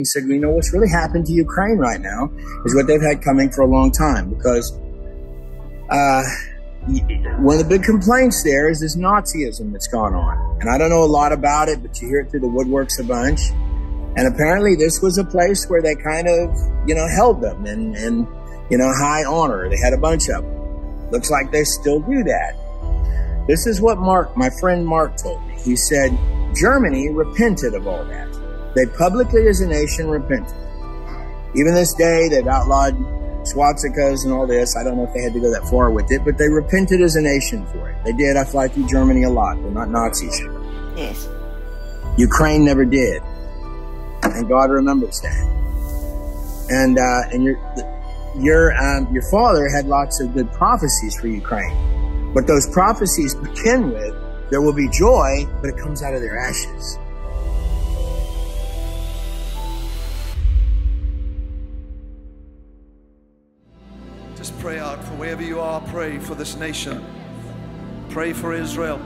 He said, you know, what's really happened to Ukraine right now is what they've had coming for a long time, because one of the big complaints there is this Nazism that's gone on. And I don't know a lot about it, but you hear it through the woodworks a bunch. And apparently this was a place where they kind of, you know, held them in you know, high honor. They had a bunch of them. Looks like they still do that. This is what my friend Mark told me. He said, Germany repented of all that. They publicly as a nation repented. Even this day, they've outlawed swastikas and all this. I don't know if they had to go that far with it, but they repented as a nation for it. They did. I fly through Germany a lot. They're not Nazis. Yes. Ukraine never did. And God remembers that. And your father had lots of good prophecies for Ukraine. But those prophecies begin with, there will be joy, but it comes out of their ashes. Just pray out for wherever you are. Pray for this nation. Pray for Israel.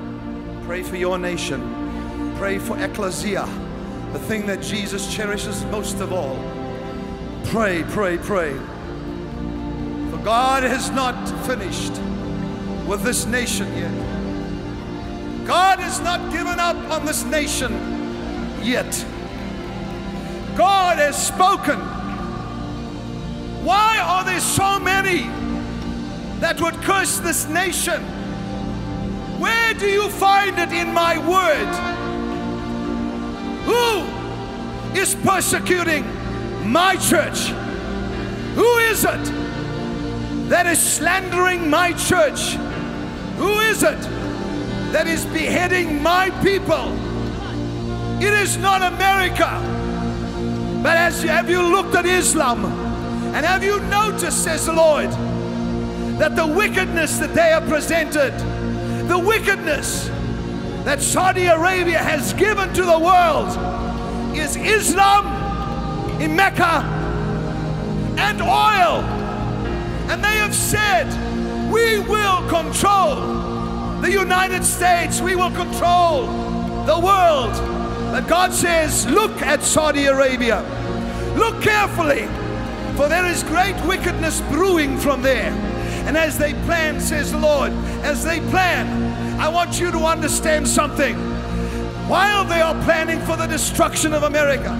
Pray for your nation. Pray for ecclesia, the thing that Jesus cherishes most of all. Pray, pray, pray. For God has not finished with this nation yet. God has not given up on this nation yet. God has spoken. Why are there so many that would curse this nation? Where do you find it in my word? Who is persecuting my church? Who is it that is slandering my church? Who is it that is beheading my people? It is not America. But have you looked at Islam? And have you noticed, says the Lord, that the wickedness that they have presented, the wickedness that Saudi Arabia has given to the world, is Islam in Mecca and oil. And they have said, we will control the United States, we will control the world. But God says, look at Saudi Arabia. Look carefully. For there is great wickedness brewing from there. And as they plan, says the Lord, as they plan, I want you to understand something. While they are planning for the destruction of America,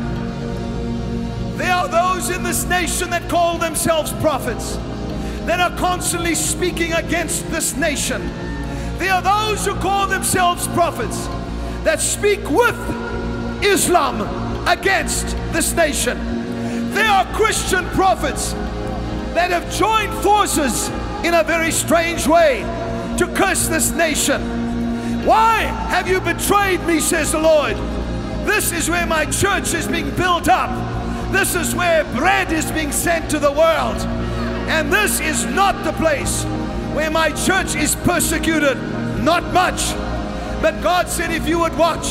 there are those in this nation that call themselves prophets, that are constantly speaking against this nation. There are those who call themselves prophets that speak with Islam against this nation. There are Christian prophets that have joined forces in a very strange way to curse this nation. Why have you betrayed me, says the Lord? This is where my church is being built up. This is where bread is being sent to the world. And this is not the place where my church is persecuted. Not much. But God said, if you would watch,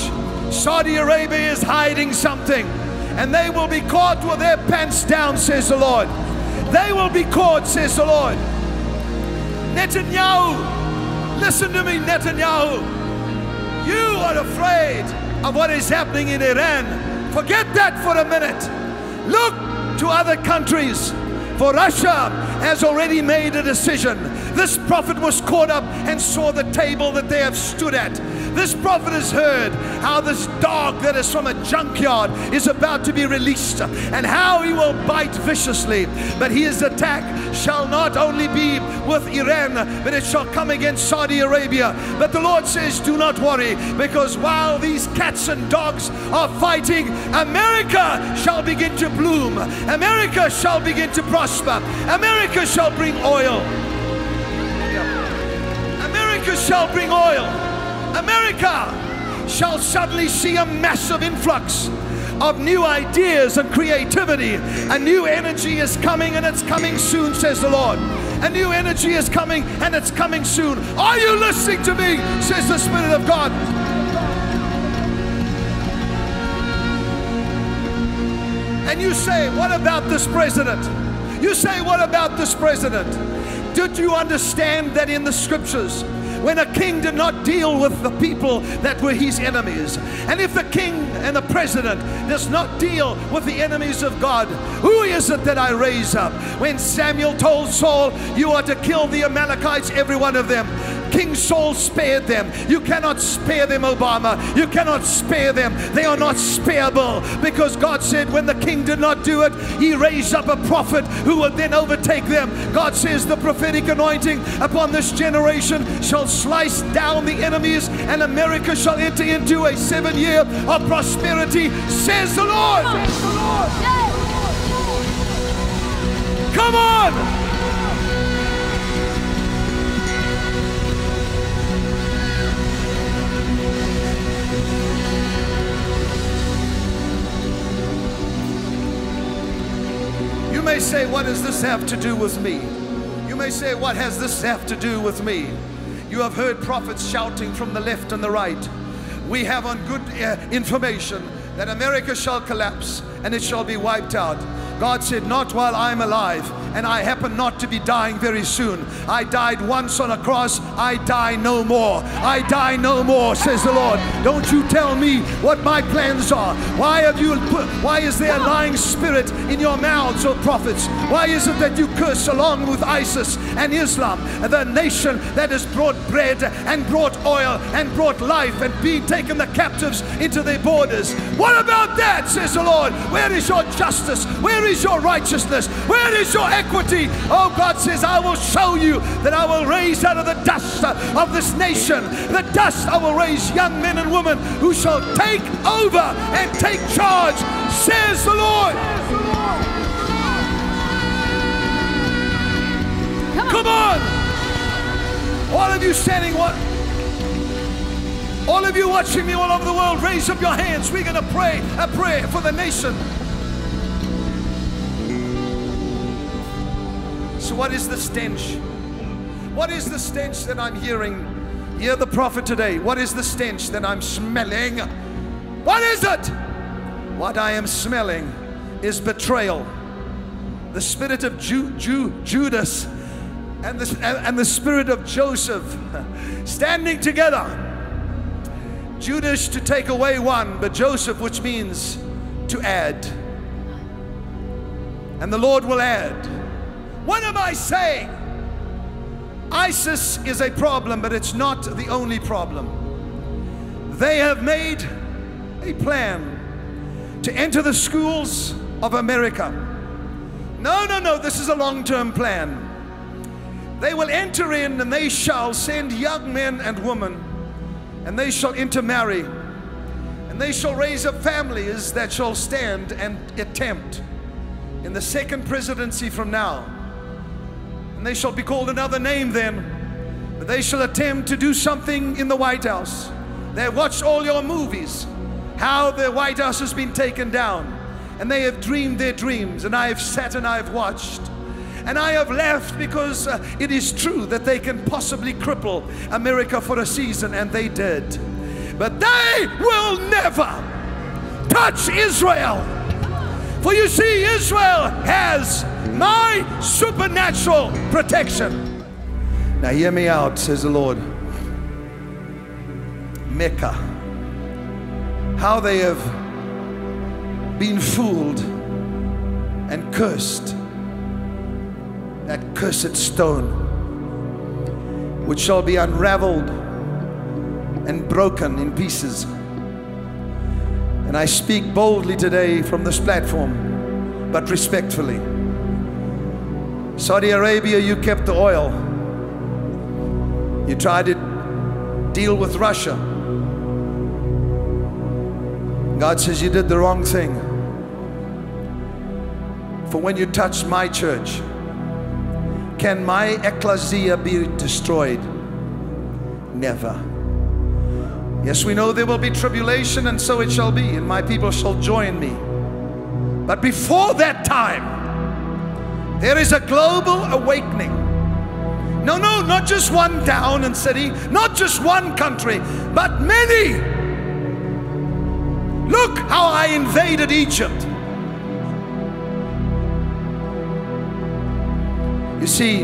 Saudi Arabia is hiding something. And they will be caught with their pants down, says the Lord. They will be caught, says the Lord. Netanyahu, listen to me, Netanyahu. You are afraid of what is happening in Iran. Forget that for a minute. Look to other countries. For Russia has already made a decision. This prophet was caught up and saw the table that they have stood at. This prophet has heard how this dog that is from a junkyard is about to be released, and how he will bite viciously. But his attack shall not only be with Iran, but it shall come against Saudi Arabia. But the Lord says, do not worry, because while these cats and dogs are fighting, America shall begin to bloom. America shall begin to prosper. America shall bring oil. America shall bring oil. America shall suddenly see a massive influx of new ideas and creativity. A new energy is coming, and it's coming soon, says the Lord. A new energy is coming, and it's coming soon. Are you listening to me, says the Spirit of God? And you say, what about this president? You say, what about this president? Did you understand that in the scriptures, when a king did not deal with the people that were his enemies. And if the king and the president does not deal with the enemies of God, who is it that I raise up? When Samuel told Saul, you are to kill the Amalekites, every one of them, King Saul spared them. You cannot spare them, Obama. You cannot spare them. They are not spareable, because God said when the king did not do it, he raised up a prophet who would then overtake them. God says the prophetic anointing upon this generation shall slice down the enemies, and America shall enter into a 7-year of prosperity, says the Lord. Come on! You may say, what does this have to do with me? You may say, what has this have to do with me? You have heard prophets shouting from the left and the right. We have on good information that America shall collapse and it shall be wiped out. God said, not while I'm alive, and I happen not to be dying very soon. I died once on a cross, I die no more. I die no more, says the Lord. Don't you tell me what my plans are. Why is there a lying spirit in your mouths, O prophets? Why is it that you curse along with ISIS and Islam, the nation that has brought bread and brought oil and brought life and being taken the captives into their borders? What about that, says the Lord? Where is your justice? Where is your righteousness? Where is your equity? Oh, God says, I will show you that I will raise out of the dust of this nation, the dust I will raise young men and women who shall take over and take charge, says the Lord. Come on! All of you standing, all of you watching me all over the world, raise up your hands. We're going to pray a prayer for the nation. So what is the stench? What is the stench that I'm hearing? Hear the prophet today. What is the stench that I'm smelling? What is it? What I am smelling is betrayal. The spirit of Judas and the spirit of Joseph standing together. Judas to take away one, but Joseph, which means to add. And the Lord will add. What am I saying? ISIS is a problem, but it's not the only problem. They have made a plan to enter the schools of America. No, this is a long-term plan. They will enter in and they shall send young men and women, and they shall intermarry, and they shall raise up families that shall stand and attempt in the second presidency from now. And they shall be called another name then, but they shall attempt to do something in the White House. They have watched all your movies, how the White House has been taken down, and they have dreamed their dreams, and I have sat and I have watched, and I have laughed, because it is true that they can possibly cripple America for a season, and they did. But they will never touch Israel. For you see, Israel has my supernatural protection. Now hear me out, says the Lord. Mecca, how they have been fooled and cursed. That cursed stone, which shall be unraveled and broken in pieces. And I speak boldly today from this platform, but respectfully. Saudi Arabia, you kept the oil. You tried to deal with Russia. God says you did the wrong thing. For when you touch my church, can my ecclesia be destroyed? Never. Yes, we know there will be tribulation, and so it shall be, and my people shall join me. But before that time, there is a global awakening. No, not just one town and city, not just one country, but many. Look how I invaded Egypt. You see,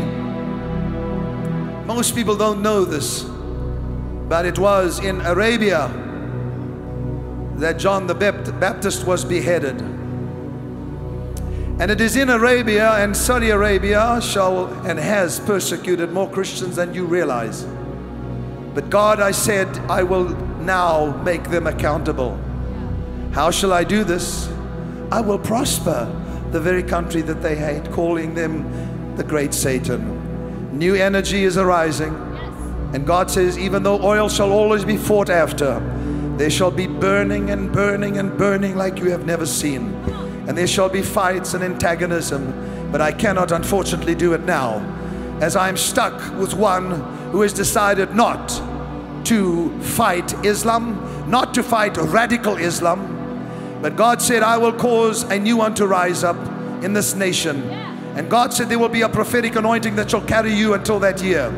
most people don't know this, But it was in Arabia that John the Baptist was beheaded. And it is in Arabia, and Saudi Arabia shall and has persecuted more Christians than you realize. But God, I said, I will now make them accountable. How shall I do this? I will prosper the very country that they hate, calling them the great Satan. New energy is arising. And God says, even though oil shall always be fought after, there shall be burning and burning and burning like you have never seen. And there shall be fights and antagonism, but I cannot unfortunately do it now, as I'm stuck with one who has decided not to fight Islam, not to fight radical Islam. But God said, I will cause a new one to rise up in this nation. And God said there will be a prophetic anointing that shall carry you until that year.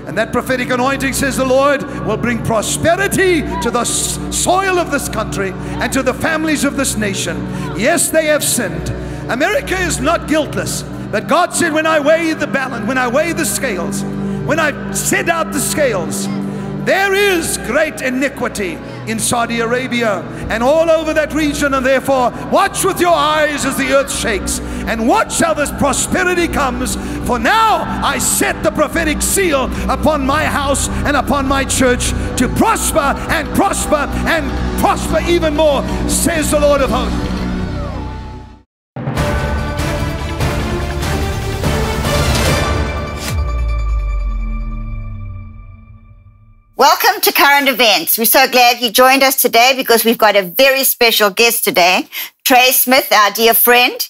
And that prophetic anointing, says the Lord, will bring prosperity to the soil of this country and to the families of this nation. Yes, they have sinned. America is not guiltless. But God said, when I weigh the balance, when I weigh the scales, when I set out the scales, there is great iniquity in Saudi Arabia and all over that region. And therefore, watch with your eyes as the earth shakes, and watch how this prosperity comes. For now I set the prophetic seal upon my house and upon my church to prosper and prosper and prosper even more, says the Lord of hosts. Welcome to Current Events. We're so glad you joined us today because we've got a very special guest today, Trey Smith, our dear friend.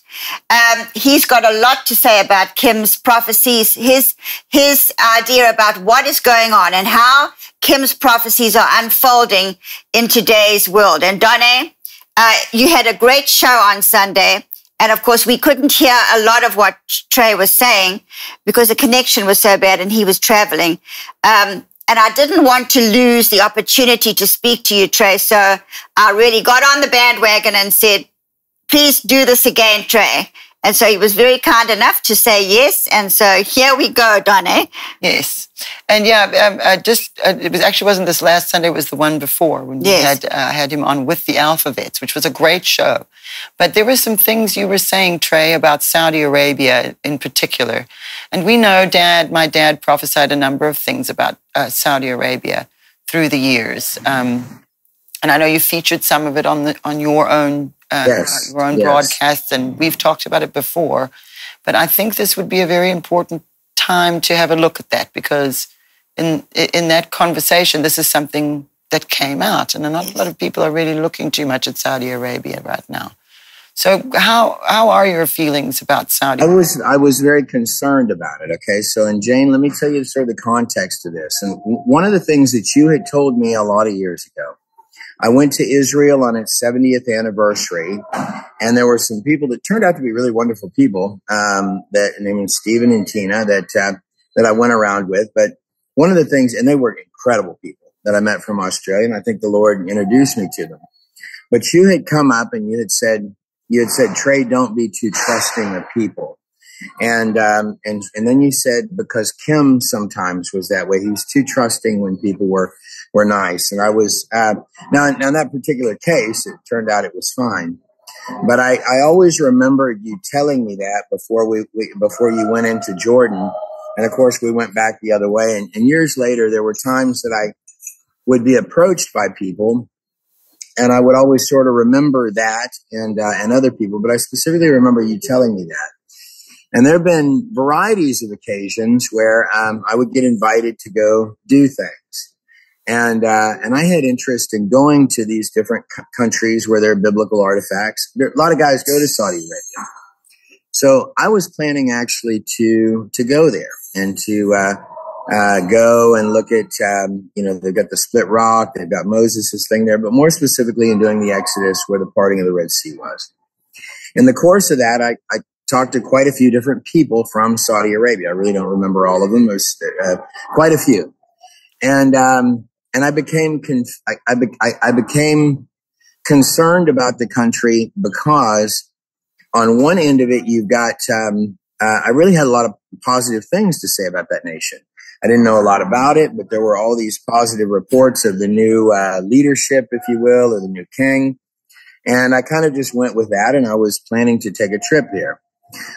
He's got a lot to say about Kim's prophecies, his idea about what is going on and how Kim's prophecies are unfolding in today's world. And Donnie, you had a great show on Sunday. And of course, we couldn't hear a lot of what Trey was saying because the connection was so bad and he was traveling. And I didn't want to lose the opportunity to speak to you, Trey. So I really got on the bandwagon and said, please do this again, Trey. And so he was very kind enough to say yes. And so here we go, Donnie. Yes. And yeah, it wasn't this last Sunday, it was the one before when we had him on with the Alphavets, which was a great show. But there were some things you were saying, Trey, about Saudi Arabia in particular. And we know my dad prophesied a number of things about Saudi Arabia through the years. And I know you featured some of it on your own broadcasts, and we've talked about it before. But I think this would be a very important time to have a look at that, because in that conversation, this is something that came out, and not a lot of people are really looking too much at Saudi Arabia right now. So how are your feelings about Saudi? I was very concerned about it. Okay. So, and Jane, let me tell you sort of the context of this. And one of the things that you had told me a lot of years ago, I went to Israel on its 70th anniversary, and there were some people that turned out to be really wonderful people, that named Stephen and Tina that I went around with. But one of the things, and they were incredible people that I met from Australia, and I think the Lord introduced me to them. But you had come up and you had said, Trey, don't be too trusting of people. And then you said, because Kim sometimes was that way, he was too trusting when people were nice. And I was, now in that particular case, it turned out it was fine. But I always remember you telling me that before you went into Jordan. And of course we went back the other way. And years later, there were times that I would be approached by people, and I would always sort of remember that and other people, but I specifically remember you telling me that. And there have been varieties of occasions where I would get invited to go do things. And I had interest in going to these different countries where there are biblical artifacts. A lot of guys go to Saudi Arabia. So I was planning actually to go there and to go and look at, they've got the Split Rock, they've got Moses' thing there, but more specifically in doing the Exodus where the parting of the Red Sea was. In the course of that, I talked to quite a few different people from Saudi Arabia. I really don't remember all of them. There's quite a few. And I became concerned about the country because on one end of it, you've got, I really had a lot of positive things to say about that nation. I didn't know a lot about it, but there were all these positive reports of the new leadership, if you will, or the new king. And I kind of just went with that, and I was planning to take a trip there.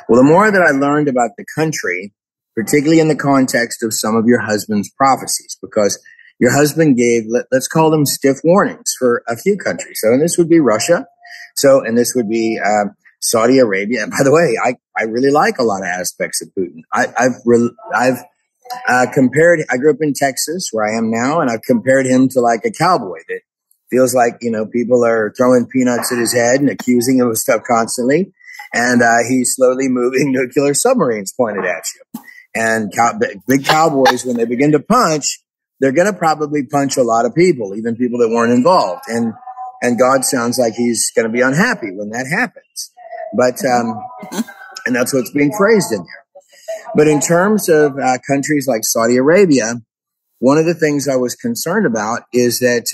Well, the more that I learned about the country, particularly in the context of some of your husband's prophecies, because your husband gave, let's call them stiff warnings for a few countries. So, and this would be Russia. So, and this would be Saudi Arabia. And by the way, I really like a lot of aspects of Putin. I've compared, I grew up in Texas where I am now, and I've compared him to like a cowboy that feels like, you know, people are throwing peanuts at his head and accusing him of stuff constantly. And he's slowly moving nuclear submarines pointed at you. And big cowboys, when they begin to punch, they're going to probably punch a lot of people, even people that weren't involved. And God sounds like he's going to be unhappy when that happens. But, and that's what's being phrased in there. But in terms of countries like Saudi Arabia, one of the things I was concerned about is that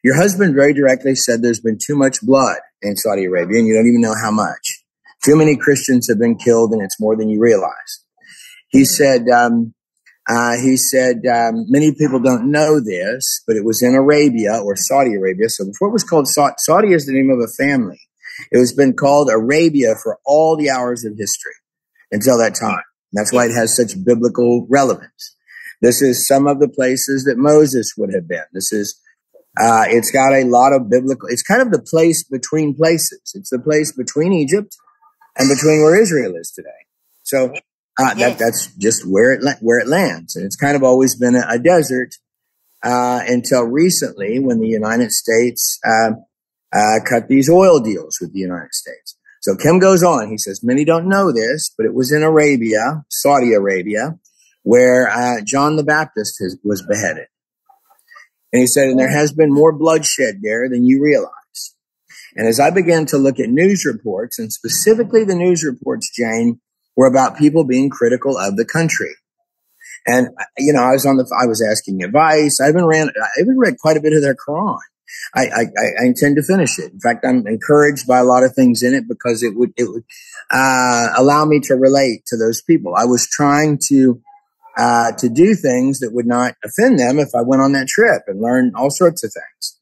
your husband very directly said there's been too much blood in Saudi Arabia, and you don't even know how much. Too many Christians have been killed, and it's more than you realize. He said, many people don't know this, but it was in Arabia or Saudi Arabia. So before it was called Saudi is the name of a family. It was been called Arabia for all the hours of history until that time. That's why it has such biblical relevance. This is some of the places that Moses would have been. This is, it's got a lot of biblical, it's kind of the place between places. It's the place between Egypt and between where Israel is today. So, that's just where it lands. And it's kind of always been a desert, until recently when the United States, cut these oil deals with the United States. So Kim goes on. He says, many don't know this, but it was in Arabia, Saudi Arabia, where John the Baptist was beheaded. And he said, and there has been more bloodshed there than you realize. And as I began to look at news reports, and specifically the news reports, Jane, were about people being critical of the country. And, you know, I was asking advice. I even read quite a bit of their Quran. I intend to finish it. In fact, I'm encouraged by a lot of things in it because it would allow me to relate to those people. I was trying to do things that would not offend them if I went on that trip and learned all sorts of things.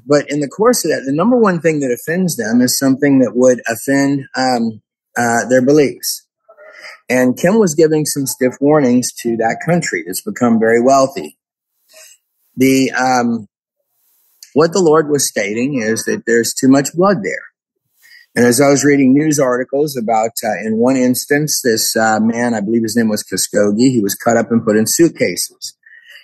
But in the course of that, the number one thing that offends them is something that would offend their beliefs. And Kim was giving some stiff warnings to that country that's become very wealthy. What the Lord was stating is that there's too much blood there. And as I was reading news articles about, in one instance, this man, I believe his name was Khashoggi, he was cut up and put in suitcases.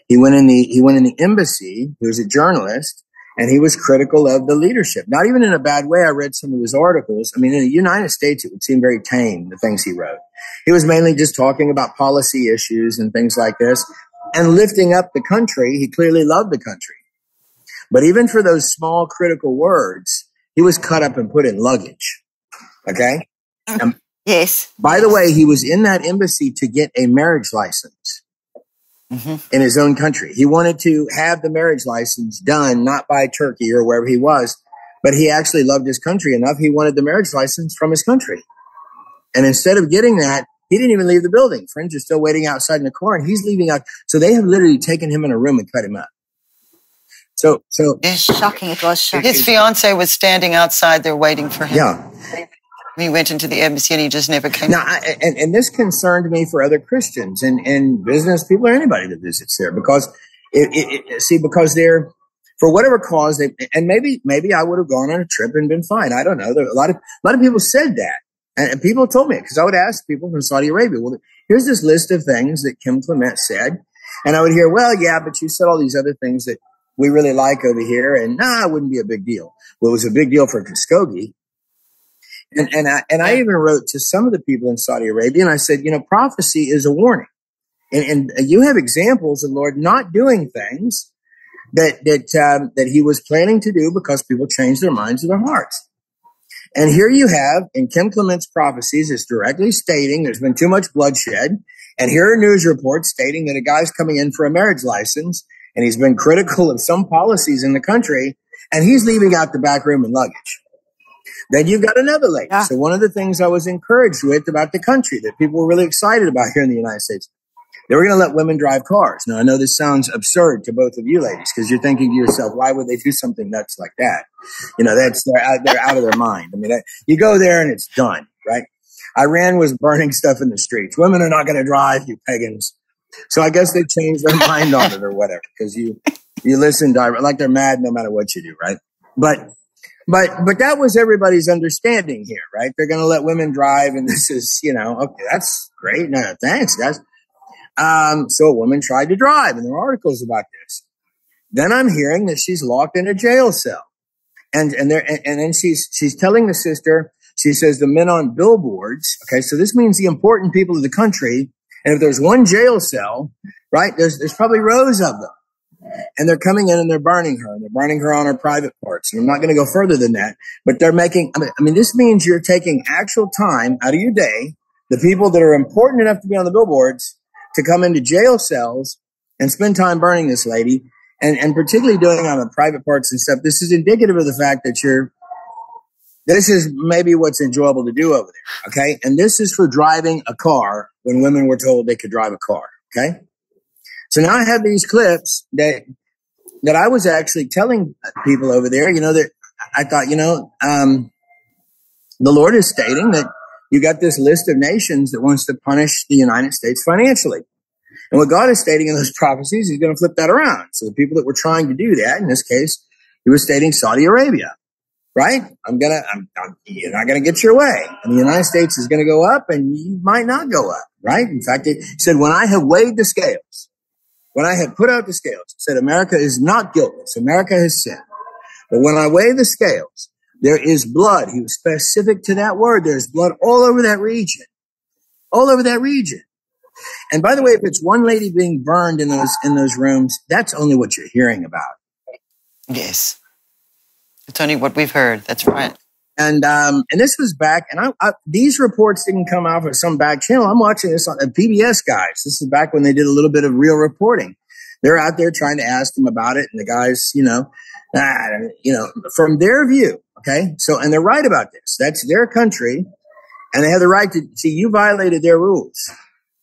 He went in the embassy. He was a journalist, and he was critical of the leadership. Not even in a bad way. I read some of his articles. I mean, in the United States, it would seem very tame, the things he wrote. He was mainly just talking about policy issues and things like this, and lifting up the country. He clearly loved the country. But even for those small critical words, he was cut up and put in luggage. Okay? Yes. By the way, he was in that embassy to get a marriage license in his own country. He wanted to have the marriage license done, not by Turkey or wherever he was, but he actually loved his country enough. He wanted the marriage license from his country. And instead of getting that, he didn't even leave the building. Friends are still waiting outside in the car, and he's leaving out. So they have literally taken him in a room and cut him up. So it's shocking. It was shocking. His fiance was standing outside there waiting for him. Yeah. He went into the embassy and he just never came. Now, and this concerned me for other Christians and business people or anybody that visits there, because because they're, for whatever cause, and maybe I would have gone on a trip and been fine. I don't know. A lot of people said that, and people told me, because I would ask people from Saudi Arabia, well, here's this list of things that Kim Clement said, and I would hear, well, yeah, but you said all these other things that we really like over here, and it wouldn't be a big deal. Well, it was a big deal for Khashoggi. And I even wrote to some of the people in Saudi Arabia, and I said, prophecy is a warning. And you have examples of the Lord not doing things that he was planning to do because people changed their minds or their hearts. And here you have, in Kim Clement's prophecies, it's directly stating there's been too much bloodshed. And here are news reports stating that a guy's coming in for a marriage license, and he's been critical of some policies in the country, and he's leaving out the back room in luggage. Then you've got another lady. Yeah. So one of the things I was encouraged with about the country that people were really excited about here in the United States, They were going to let women drive cars. Now, I know this sounds absurd to both of you ladies because you're thinking to yourself, why would they do something nuts like that? You know, they're out of their mind. I mean, you go there and it's done, right? Iran was burning stuff in the streets. Women are not going to drive, you pagans. So I guess they changed their mind on it or whatever because you listen like they're mad no matter what you do, right? But that was everybody's understanding here, right? They're going to let women drive, and this is, you know, okay, that's great. No, thanks, guys. So a woman tried to drive, and there are articles about this. Then I'm hearing that she's locked in a jail cell, and then she's telling the sister, she says the men on billboards. Okay, so this means the important people of the country. And if there's one jail cell, right, there's probably rows of them. And they're coming in and they're burning her. And they're burning her on her private parts. And I'm not going to go further than that. But they're making, I mean, this means you're taking actual time out of your day, the people that are important enough to be on the billboards, to come into jail cells and spend time burning this lady. And particularly doing it on the private parts and stuff. This is indicative of the fact that this is maybe what's enjoyable to do over there. Okay. And this is for driving a car when women were told they could drive a car. Okay. So now I have these clips that I was actually telling people over there, you know, that I thought, you know, the Lord is stating that you got this list of nations that wants to punish the United States financially. And what God is stating in those prophecies, he's going to flip that around. So the people that were trying to do that, in this case, he was stating Saudi Arabia. Right? You're not going to get your way. And the United States is going to go up and you might not go up. Right? In fact, it said, when I have weighed the scales, when I have put out the scales, it said, America is not guiltless. America has sinned. But when I weigh the scales, there is blood. He was specific to that word. There's blood all over that region. All over that region. And by the way, if it's one lady being burned in those rooms, that's only what you're hearing about. Yes. It's only what we've heard. That's right. And this was back, and these reports didn't come out of some back channel. I'm watching this on the PBS guys. This is back when they did a little bit of real reporting. They're out there trying to ask them about it, and the guys, you know, from their view, okay. So, and they're right about this. That's their country, and they have the right to see. You violated their rules.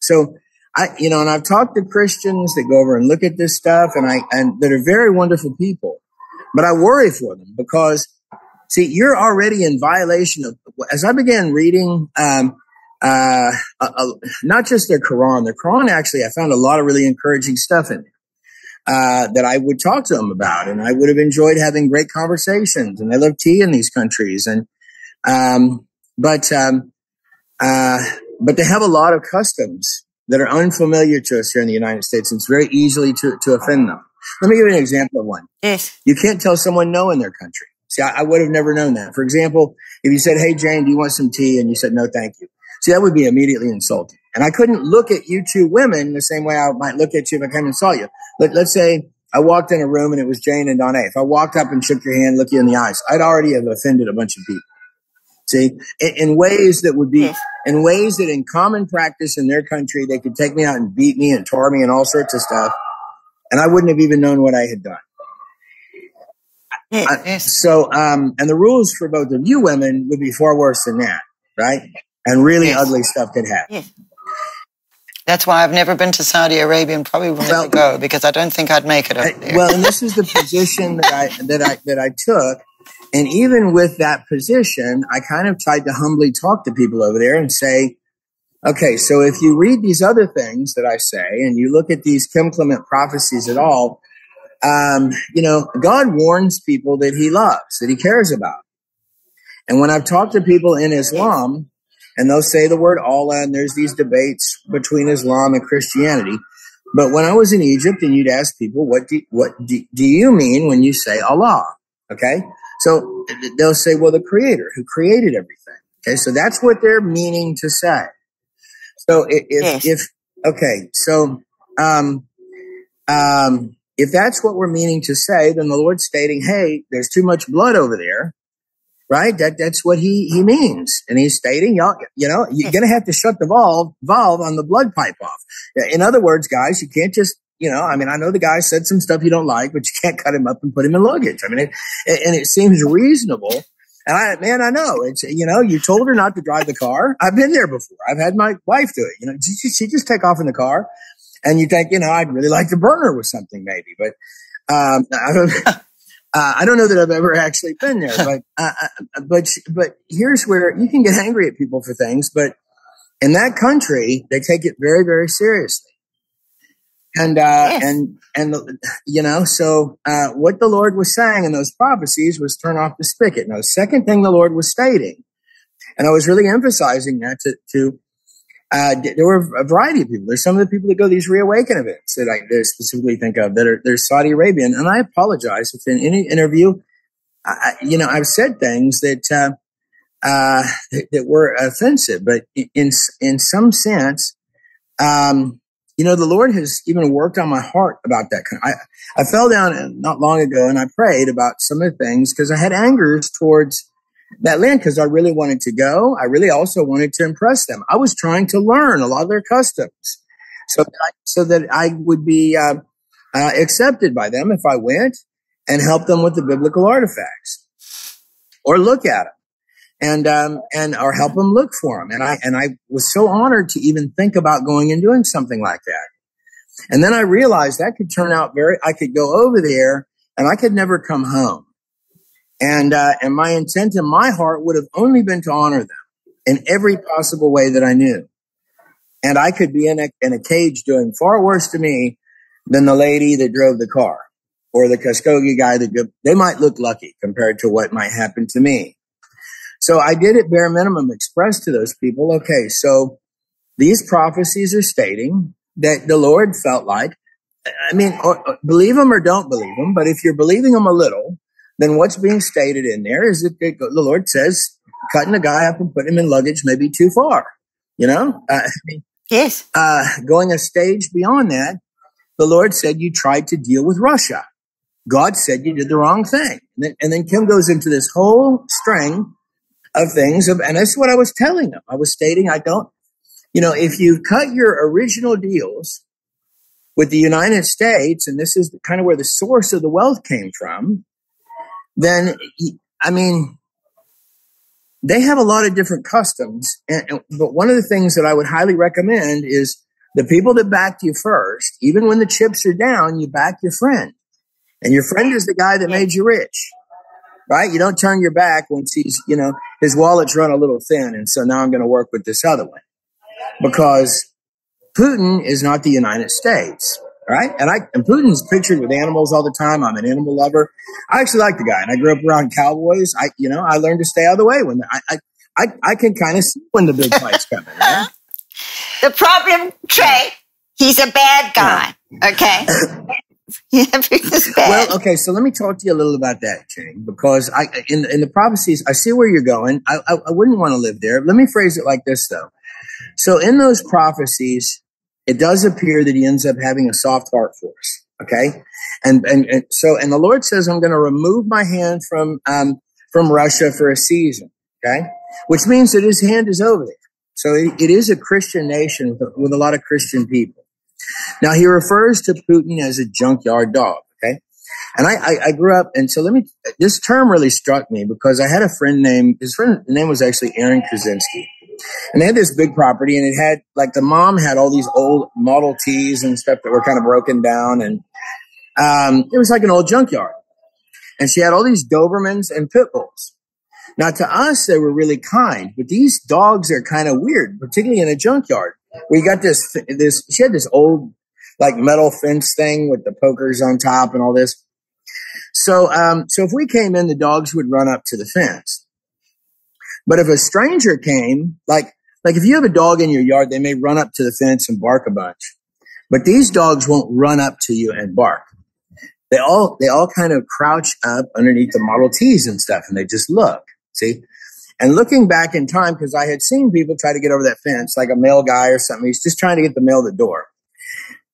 So, and I've talked to Christians that go over and look at this stuff, and that are very wonderful people. But I worry for them because, see, you're already in violation of, as I began reading, not just their Quran actually, I found a lot of really encouraging stuff in there, that I would talk to them about, and I would have enjoyed having great conversations, and they love tea in these countries. But they have a lot of customs that are unfamiliar to us here in the United States. And it's very easily to offend them. Let me give you an example of one. Yes. You can't tell someone no in their country. See, I would have never known that. For example, if you said, hey, Jane, do you want some tea? And you said, no, thank you. See, that would be immediately insulting. And I couldn't look at you two women the same way I might look at you if I came and saw you. Let's say I walked in a room and it was Jane and Donna. If I walked up and shook your hand, look you in the eyes, I'd already have offended a bunch of people. See, in ways that would be, yes. In ways that in common practice in their country, they could take me out and beat me and tar me and all sorts of stuff. And I wouldn't have even known what I had done. Yes. And the rules for both of you women would be far worse than that, right? And really ugly stuff could happen. Yes. That's why I've never been to Saudi Arabia and probably will never go, because I don't think I'd make it up there. Well, and this is the position that I took. And even with that position, I kind of tried to humbly talk to people over there and say, okay, so if you read these other things that I say and you look at these Kim Clement prophecies at all, God warns people that he loves, that he cares about. And when I've talked to people in Islam, and they'll say the word Allah, and there's these debates between Islam and Christianity. But when I was in Egypt and you'd ask people, what do you mean when you say Allah? Okay. So they'll say, well, the creator who created everything. Okay. So that's what they're meaning to say. So if that's what we're meaning to say, then the Lord's stating, hey, there's too much blood over there. Right? That's what he means. And he's stating, you're going to have to shut the valve on the blood pipe off. In other words, guys, you can't just, I know the guy said some stuff you don't like, but you can't cut him up and put him in luggage. It seems reasonable. And I know it's, you told her not to drive the car. I've been there before. I've had my wife do it. She just take off in the car. And you think, I'd really like to burn her with something maybe, but, I don't know that I've ever actually been there, but here's where you can get angry at people for things, but in that country, they take it very, very seriously. And, Yes. so what the Lord was saying in those prophecies was turn off the spigot. Now, the second thing the Lord was stating, and I was really emphasizing that there were a variety of people. There's some of the people that go to these reawaken events that I specifically think of they're Saudi Arabian. And I apologize if in any interview, I've said things that were offensive, but in some sense, the Lord has even worked on my heart about that. I fell down not long ago and I prayed about some of the things because I had angers towards that land because I really wanted to go. I really also wanted to impress them. I was trying to learn a lot of their customs so that I would be accepted by them if I went and help them with the biblical artifacts or look at them and or help them look for them. And I was so honored to even think about going and doing something like that. And then I realized that could turn out I could go over there and I could never come home. And my intent in my heart would have only been to honor them in every possible way that I knew. And I could be in a cage doing far worse to me than the lady that drove the car or the Muskogee guy they might look lucky compared to what might happen to me. So I did at bare minimum express to those people, okay, so these prophecies are stating that the Lord felt like, or believe them or don't believe them, but if you're believing them a little, then what's being stated in there is that the Lord says cutting a guy up and putting him in luggage may be too far, Yes. Going a stage beyond that, the Lord said you tried to deal with Russia. God said you did the wrong thing. And then Kim goes into this whole string of things, and that's what I was telling them. I was stating, if you cut your original deals with the United States, and this is kind of where the source of the wealth came from, then, they have a lot of different customs. But one of the things that I would highly recommend is the people that backed you first, even when the chips are down, you back your friend. And your friend is the guy that made you rich, right? You don't turn your back once he's, his wallet's run a little thin. And so now I'm going to work with this other one because Putin is not the United States. Right. And Putin's pictured with animals all the time. I'm an animal lover. I actually like the guy and I grew up around cowboys. I learned to stay out of the way when I can kind of see when the big fight's coming. Right? The problem, Trey, he's a bad guy. Yeah. Okay. He's bad. Well, okay. So let me talk to you a little about that, Jane, because in the prophecies, I see where you're going. I wouldn't want to live there. Let me phrase it like this though. So in those prophecies, it does appear that he ends up having a soft heart for us. Okay. And the Lord says, I'm going to remove my hand from Russia for a season. Okay. Which means that his hand is over there. So it is a Christian nation with a lot of Christian people. Now he refers to Putin as a junkyard dog. Okay. And I grew up. And so this term really struck me because I had a friend his name was actually Aaron Krasinski. And they had this big property and it had the mom had all these old Model Ts and stuff that were kind of broken down. And, it was like an old junkyard and she had all these Dobermans and pit bulls. Now to us, they were really kind, but these dogs are kind of weird, particularly in a junkyard where you got she had this old metal fence thing with the pokers on top and all this. So if we came in, the dogs would run up to the fence. But if a stranger came, like if you have a dog in your yard, they may run up to the fence and bark a bunch. But these dogs won't run up to you and bark. They all kind of crouch up underneath the Model Ts and stuff, and they just look. See? And looking back in time, because I had seen people try to get over that fence, like a mail guy or something. He's just trying to get the mail to the door.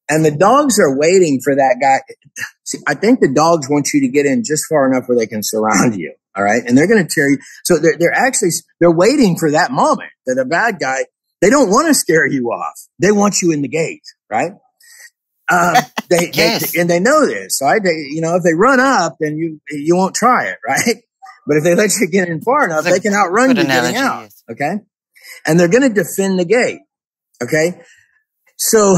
And the dogs are waiting for that guy. See, I think the dogs want you to get in just far enough where they can surround you. All right. And they're going to tear you. So they're waiting for that moment that a bad guy, they don't want to scare you off. They want you in the gate. Right. Yes. And they know this. So if they run up, then you won't try it. Right. But if they let you get in far enough, they can outrun you getting out. Yes. Okay. And they're going to defend the gate. Okay. So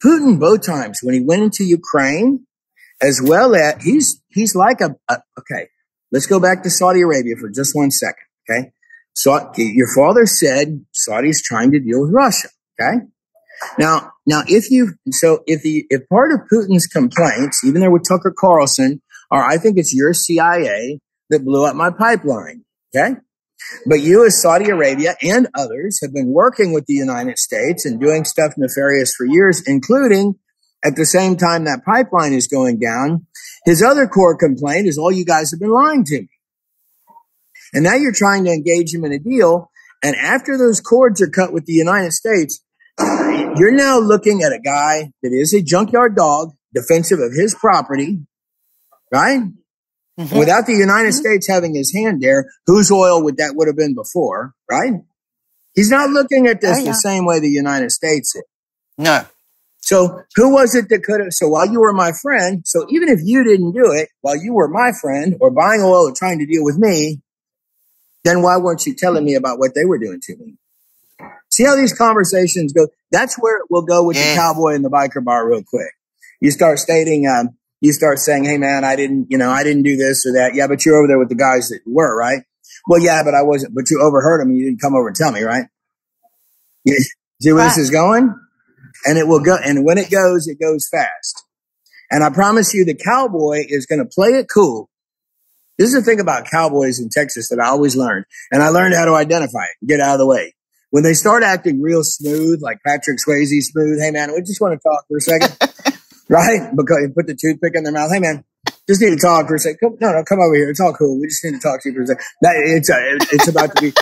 Putin, both times when he went into Ukraine, as well as he's like okay, let's go back to Saudi Arabia for just 1 second. Okay. So your father said Saudi's trying to deal with Russia. Okay. Now, if part of Putin's complaints, even there with Tucker Carlson, are I think it's your CIA that blew up my pipeline. Okay. But you as Saudi Arabia and others have been working with the United States and doing stuff nefarious for years, including at the same time that pipeline is going down. His other core complaint is all you guys have been lying to me. And now you're trying to engage him in a deal. And after those cords are cut with the United States, you're now looking at a guy that is a junkyard dog, defensive of his property, right? Mm-hmm. Without the United States having his hand there, whose oil would have been before, right? He's not looking at this the same way the United States is. No. So who was it that could have? So while you were my friend, so even if you didn't do it, while you were my friend or buying oil or trying to deal with me, then why weren't you telling me about what they were doing to me? See how these conversations go? That's where it will go with the cowboy and the biker bar real quick. You start stating, you start saying, hey man, I didn't do this or that. Yeah, but you're over there with the guys that were, right? Well, yeah, but I wasn't, but you overheard them and you didn't come over and tell me, right? You see where this is going? And it will go. And when it goes fast. And I promise you the cowboy is going to play it cool. This is the thing about cowboys in Texas that I always learned. And I learned how to identify it, get out of the way. When they start acting real smooth, like Patrick Swayze smooth, hey man, we just want to talk for a second, right? Because you put the toothpick in their mouth. Hey man, just need to talk for a second. Come over here. It's all cool. We just need to talk to you for a second. It's about to be,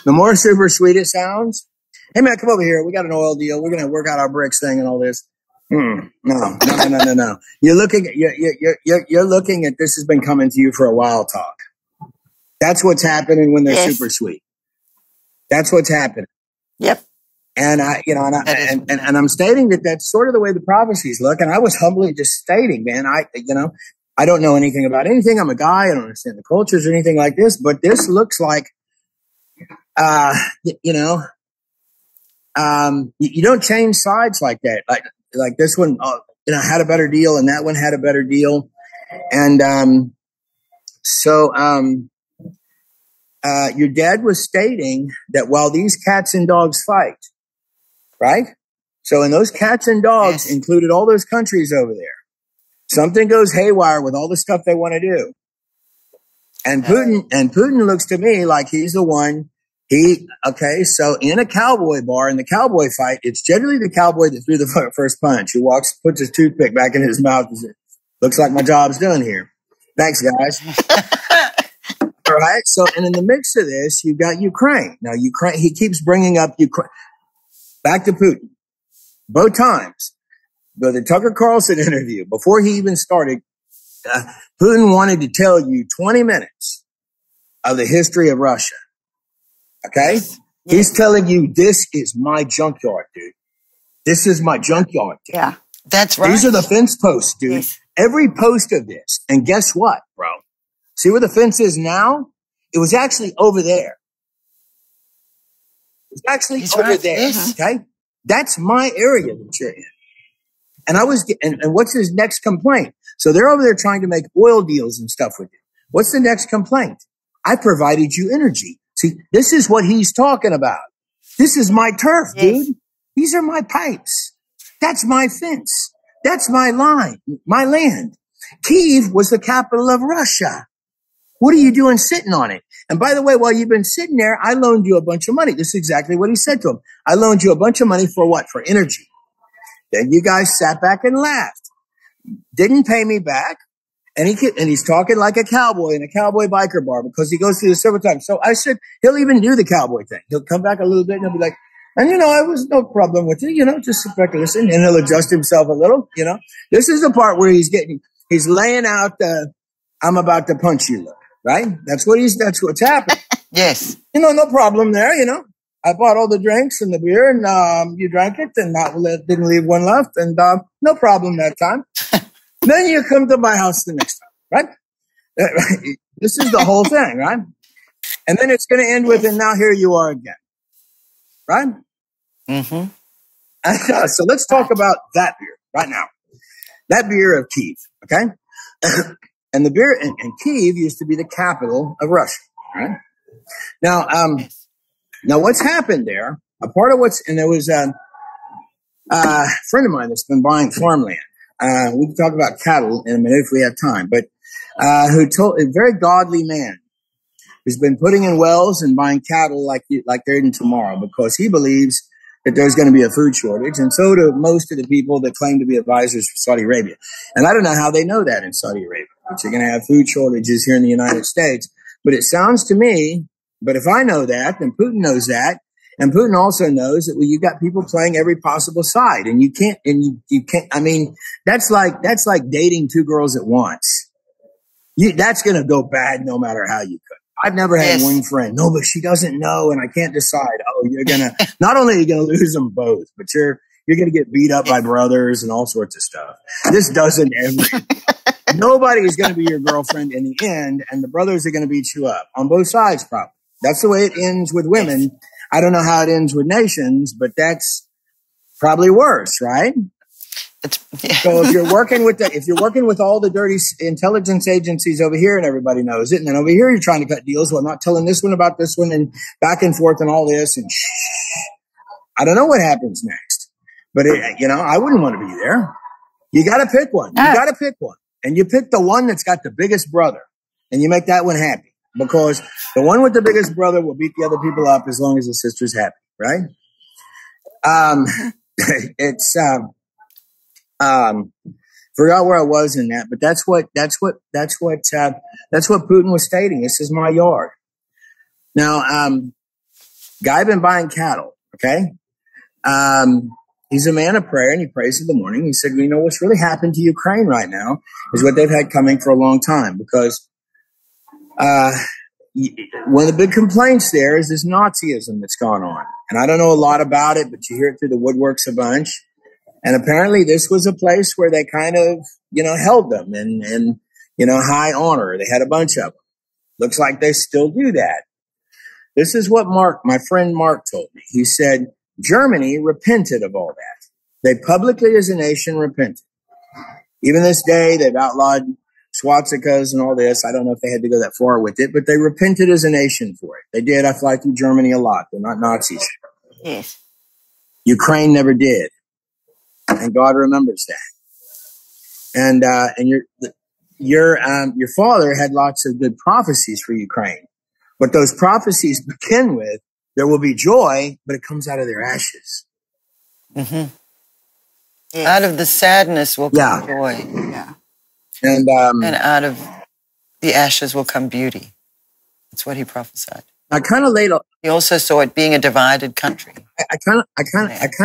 the more super sweet it sounds. Hey man, come over here. We got an oil deal. We're going to work out our bricks thing and all this. No. You're looking at this has been coming to you for a while talk. That's what's happening when they're super sweet. That's what's happening. Yep. And I'm stating that that's sort of the way the prophecies look. And I was humbly just stating, man, I don't know anything about anything. I'm a guy. I don't understand the cultures or anything like this, but this looks like, you don't change sides like that. Like this one, had a better deal and that one had a better deal. And, your dad was stating that while these cats and dogs fight, right? So in those cats and dogs included all those countries over there. Something goes haywire with all the stuff they want to do. And Putin looks to me like he's the one. So in a cowboy bar, in the cowboy fight, it's generally the cowboy that threw the first punch, who puts his toothpick back in his mouth and says, looks like my job's done here. Thanks, guys. All right. So, and in the mix of this, you've got Ukraine. Now, Ukraine, he keeps bringing up Ukraine. Back to Putin. Both times. The Tucker Carlson interview, before he even started, Putin wanted to tell you 20 minutes of the history of Russia. Okay? Yes. He's telling you, this is my junkyard, dude. This is my junkyard, dude. Yeah. That's right. These are the fence posts, dude. Yes. Every post of this. And guess what, bro? See where the fence is now? It was actually over there. It's actually over there. Yes. Okay? That's my area that you're in. And and what's his next complaint? So they're over there trying to make oil deals and stuff with you. What's the next complaint? I provided you energy. See, this is what he's talking about. This is my turf, dude. These are my pipes. That's my fence. That's my line, my land. Kyiv was the capital of Russia. What are you doing sitting on it? And by the way, while you've been sitting there, I loaned you a bunch of money. This is exactly what he said to him. I loaned you a bunch of money for what? For energy. Then you guys sat back and laughed. Didn't pay me back. And he's talking like a cowboy in a cowboy biker bar because he goes through this several times. So I said, he'll even do the cowboy thing. He'll come back a little bit and he'll be like, and I was no problem with it, just sit back and listen. And he'll adjust himself a little, This is the part where he's laying out the, I'm about to punch you look, right? That's what's happening. Yes. No problem there, I bought all the drinks and the beer and, you drank it and didn't leave one left and, no problem that time. Then you come to my house the next time, right? This is the whole thing, right? And then it's going to end with, and now here you are again, right? Mm-hmm. So let's talk about that beer right now. That beer of Kiev, okay? And the beer in Kiev used to be the capital of Russia, right? Now, now what's happened there? A part of and there was a friend of mine that's been buying farmland. We can talk about cattle in a minute if we have time, but who told a very godly man who's been putting in wells and buying cattle like there isn't tomorrow, because he believes that there's going to be a food shortage, and so do most of the people that claim to be advisors for Saudi Arabia. And I don't know how they know that in Saudi Arabia, but you're going to have food shortages here in the United States. But it sounds to me, but if I know that, then Putin knows that, and Putin also knows that you got people playing every possible side, and you can't. I mean, that's like dating two girls at once. That's going to go bad no matter how you could. I've never had one friend. No, but she doesn't know, and I can't decide. Oh, you're gonna not only are you gonna lose them both, but you're gonna get beat up by brothers and all sorts of stuff. This doesn't end. Nobody is gonna be your girlfriend in the end, and the brothers are gonna beat you up on both sides. Probably that's the way it ends with women. I don't know how it ends with nations, but that's probably worse, right? So if you're working with all the dirty intelligence agencies over here and everybody knows it, and then over here you're trying to cut deals while not telling this one about this one and back and forth and all this, and I don't know what happens next. But I wouldn't want to be there. You got to pick one. You got to pick one, and you pick the one that's got the biggest brother, and you make that one happy, because the one with the biggest brother will beat the other people up as long as the sister's happy, right? Forgot where I was in that, but that's what Putin was stating. This is my yard. Now, guy been buying cattle. Okay. He's a man of prayer, and he prays in the morning. He said, what's really happened to Ukraine right now is what they've had coming for a long time, because, one of the big complaints there is this Nazism that's gone on. And I don't know a lot about it, but you hear it through the woodworks a bunch. And apparently this was a place where they kind of, held them in high honor. They had a bunch of them. Looks like they still do that. This is what my friend Mark told me. He said, Germany repented of all that. They publicly as a nation repented. Even this day, they've outlawed swastikas and all this. I don't know if they had to go that far with it, but they repented as a nation for it. They did. I fly through Germany a lot. They're not Nazis. Yes. Ukraine never did. And God remembers that. And your father had lots of good prophecies for Ukraine. But those prophecies begin with, there will be joy, but it comes out of their ashes. Mm-hmm. Yes. Out of the sadness will come joy. Yeah. And out of the ashes will come beauty. That's what he prophesied. He also saw it being a divided country. I kind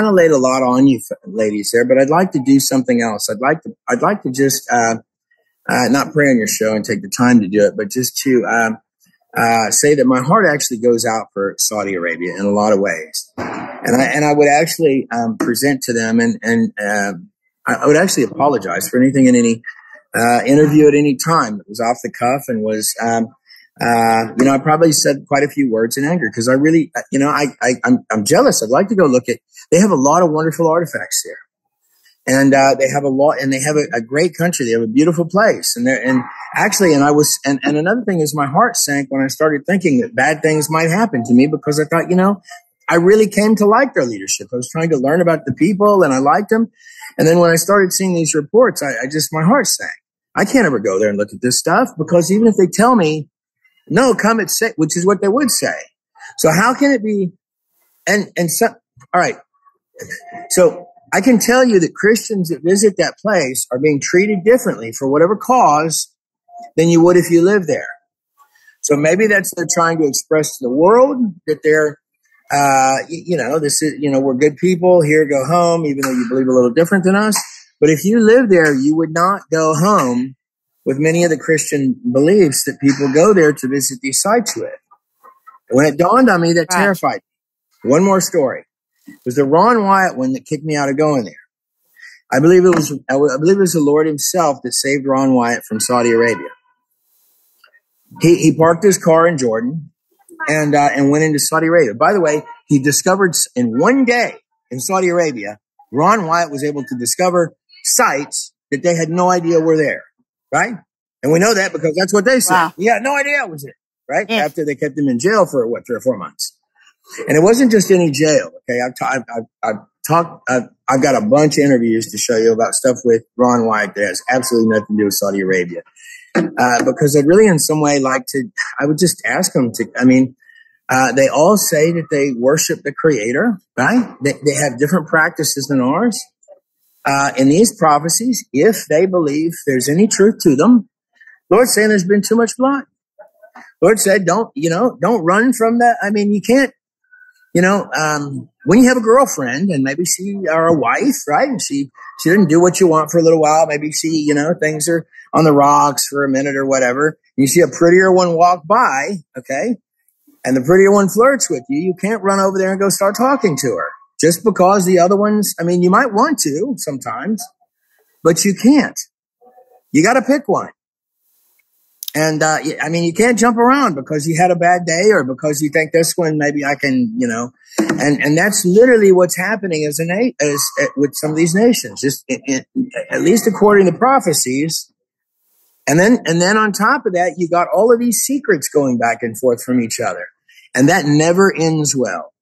of laid a lot on you ladies there, but I'd like to do something else. I'd like to just not pray on your show and take the time to do it, but just to say that my heart actually goes out for Saudi Arabia in a lot of ways, and I would actually present to them, and I would actually apologize for anything in any interview at any time that was off the cuff and was. I probably said quite a few words in anger because I really, I'm jealous. I'd like to go look at. They have a lot of wonderful artifacts there, and they have a lot, and they have a great country. They have a beautiful place, and another thing is my heart sank when I started thinking that bad things might happen to me because I thought, I really came to like their leadership. I was trying to learn about the people, and I liked them, and then when I started seeing these reports, my heart sank. I can't ever go there and look at this stuff because even if they tell me. No, come and say, which is what they would say. So how can it be? All right. So I can tell you that Christians that visit that place are being treated differently for whatever cause than you would if you lived there. So maybe they're trying to express to the world that they're, this is, we're good people here, go home, even though you believe a little different than us. But if you live there, you would not go home with many of the Christian beliefs that people go there to visit these sites with. When it dawned on me, that terrified me. One more story. It was the Ron Wyatt one that kicked me out of going there. I believe it was the Lord himself that saved Ron Wyatt from Saudi Arabia. He parked his car in Jordan and went into Saudi Arabia. By the way, he discovered in one day in Saudi Arabia Ron Wyatt was able to discover sites that they had no idea were there, right? And we know that because that's what they said. Wow. He had no idea it was there, right? Yes. After they kept him in jail for 3 or 4 months. And it wasn't just any jail. Okay. I've got a bunch of interviews to show you about stuff with Ron Wyatt that has absolutely nothing to do with Saudi Arabia. Because I'd really in some way like to, I would just ask them to, they all say that they worship the Creator, right? They have different practices than ours. In these prophecies, if they believe there's any truth to them, Lord's saying there's been too much blood. Lord said, don't run from that. You can't, when you have a girlfriend and maybe she or a wife, right? And she didn't do what you want for a little while. Maybe she, things are on the rocks for a minute or whatever. You see a prettier one walk by, okay? And the prettier one flirts with you. You can't run over there and go start talking to her just because the other ones, you might want to sometimes, but you can't. You got to pick one. And, you can't jump around because you had a bad day or because you think this one, maybe I can, and that's literally what's happening as with some of these nations, just at least according to prophecies. And then on top of that, you got all of these secrets going back and forth from each other. And that never ends well.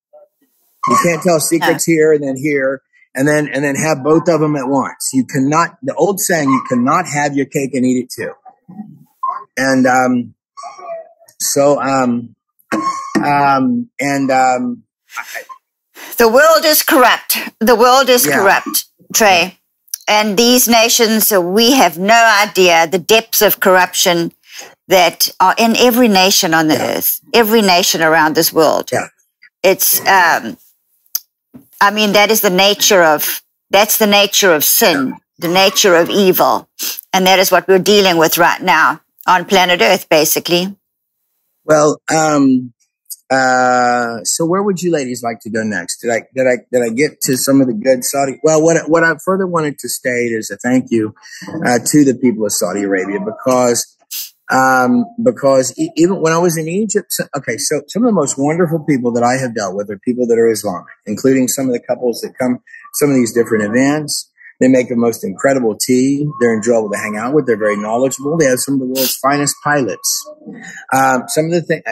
You can't tell secrets here and then here and then have both of them at once. You cannot, the old saying, you cannot have your cake and eat it too. And, the world is corrupt. The world is corrupt, Trey. And these nations, we have no idea the depths of corruption that are in every nation on the earth, every nation around this world. Yeah. It's, that is that's the nature of sin, the nature of evil. And that is what we're dealing with right now on planet Earth, basically. Well, so where would you ladies like to go next? Did I get to some of the good Saudi? Well, what I further wanted to state is a thank you to the people of Saudi Arabia because even when I was in Egypt, so some of the most wonderful people that I have dealt with are people that are Islamic, including some of the couples that come some of these different events. They make the most incredible tea. They're enjoyable to hang out with. They're very knowledgeable. They have some of the world's finest pilots. Some of the things,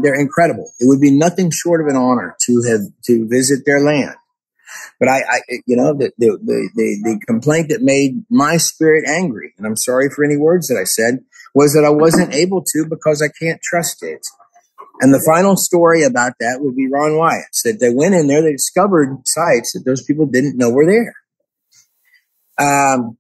they're incredible. It would be nothing short of an honor to visit their land. But the complaint that made my spirit angry, and I'm sorry for any words that I said, was that I wasn't able to because I can't trust it. And the final story about that would be Ron Wyatt. Said they went in there, they discovered sites that those people didn't know were there.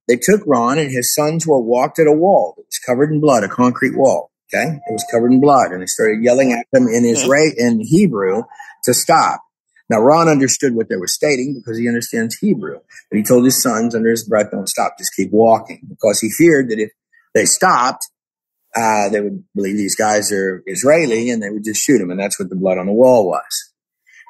They took Ron and his sons were walked at a wall that was covered in blood, a concrete wall. Okay. It was covered in blood, and they started yelling at them in Hebrew to stop. Now, Ron understood what they were stating because he understands Hebrew, but he told his sons under his breath, don't stop, just keep walking, because he feared that if they stopped, they would believe these guys are Israeli and they would just shoot them. And that's what the blood on the wall was.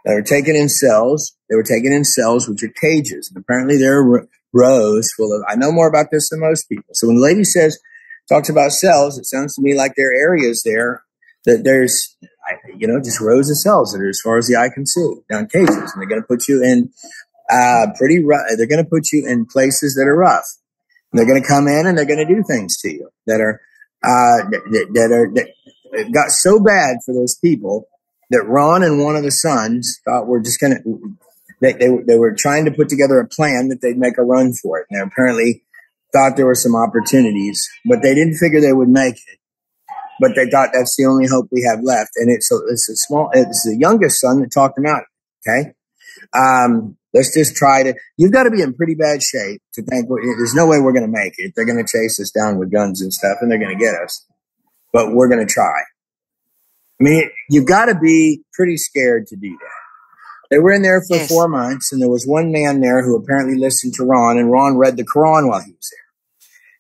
They were taken in cells. They were taken in cells, which are cages. And apparently there are rows full of, I know more about this than most people. So when the lady talks about cells, it sounds to me like there are areas there that there's, just rows of cells that are as far as the eye can see, down cages. And they're going to put you in, pretty rough. They're going to put you in places that are rough. And they're going to come in and they're going to do things to you that got so bad for those people that Ron and one of the sons thought we're just going to, they were trying to put together a plan that they'd make a run for it. And they apparently thought there were some opportunities, but they didn't figure they would make it. But they thought that's the only hope we have left. And it's the youngest son that talked them out. Okay. Let's just try to, you've got to be in pretty bad shape to think there's no way we're going to make it. They're going to chase us down with guns and stuff and they're going to get us, but we're going to try. You've got to be pretty scared to do that. They were in there for 4 months, and there was one man there who apparently listened to Ron, and Ron read the Quran while he was there.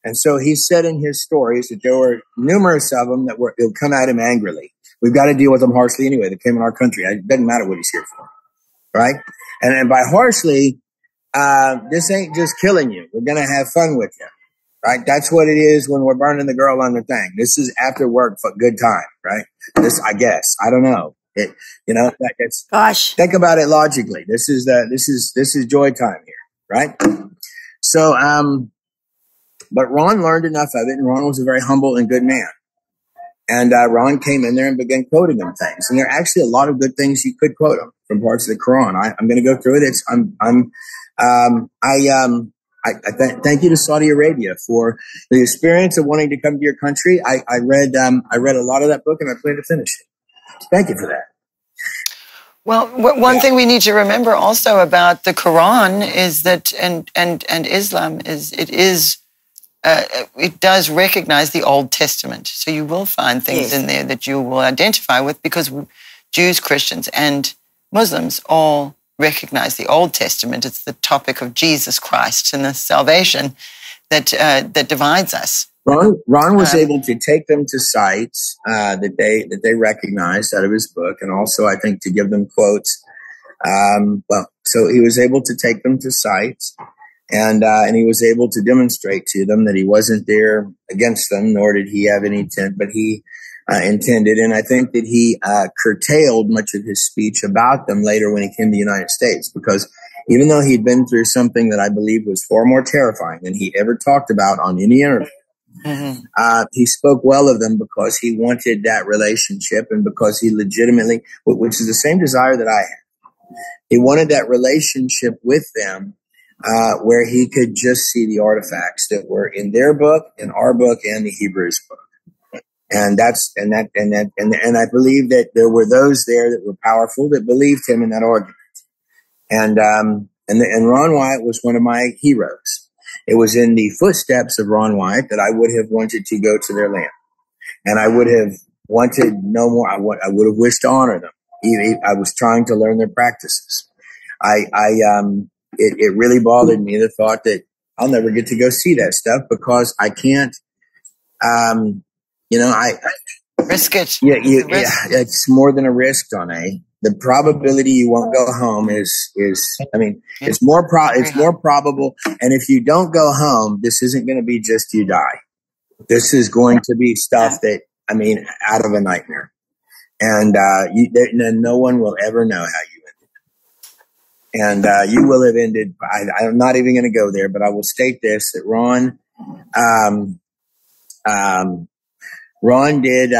And so he said in his stories that there were numerous of them that would come at him angrily. We've got to deal with them harshly anyway. They came in our country. It doesn't matter what he's here for, right? And by harshly, this ain't just killing you. We're going to have fun with you, right? That's what it is when we're burning the girl on the thing. This is after work for good time, right? This, I guess. I don't know. Gosh. Think about it logically. This is joy time here, right? So, but Ron learned enough of it, and Ron was a very humble and good man. And Ron came in there and began quoting them things. And there are actually a lot of good things you could quote them from parts of the Quran. I'm going to go through it. Thank you to Saudi Arabia for the experience of wanting to come to your country. I read a lot of that book, and I plan to finish it. Thank you for that. Well, one thing we need to remember also about the Quran is that, and Islam is, it does recognize the Old Testament. So you will find things in there that you will identify with, because Jews, Christians, and Muslims all recognize the Old Testament. It's the topic of Jesus Christ and the salvation that divides us. Ron was able to take them to sites that they recognized out of his book, and also I think to give them quotes. So he was able to take them to sites, and he was able to demonstrate to them that he wasn't there against them, nor did he have any intent, but he intended. And I think that he curtailed much of his speech about them later when he came to the United States, because even though he'd been through something that I believe was far more terrifying than he ever talked about on any interview, he spoke well of them because he wanted that relationship, and because he legitimately, which is the same desire that I have, he wanted that relationship with them, where he could just see the artifacts that were in their book, in our book, and the Hebrews book. And I believe that there were those there that were powerful that believed him in that argument. And Ron Wyatt was one of my heroes. It was in the footsteps of Ron Wyatt that I would have wanted to go to their land, and I would have wanted no more. I would have wished to honor them. I was trying to learn their practices. It really bothered me, the thought that I'll never get to go see that stuff because I can't. Risk it. Yeah, it's more than a risk, Donna. The probability you won't go home it's more probable. And if you don't go home, this isn't going to be just you die. This is going to be stuff that, out of a nightmare. And no one will ever know how you ended. And you will have ended. I'm not even going to go there, but I will state this: that Ron did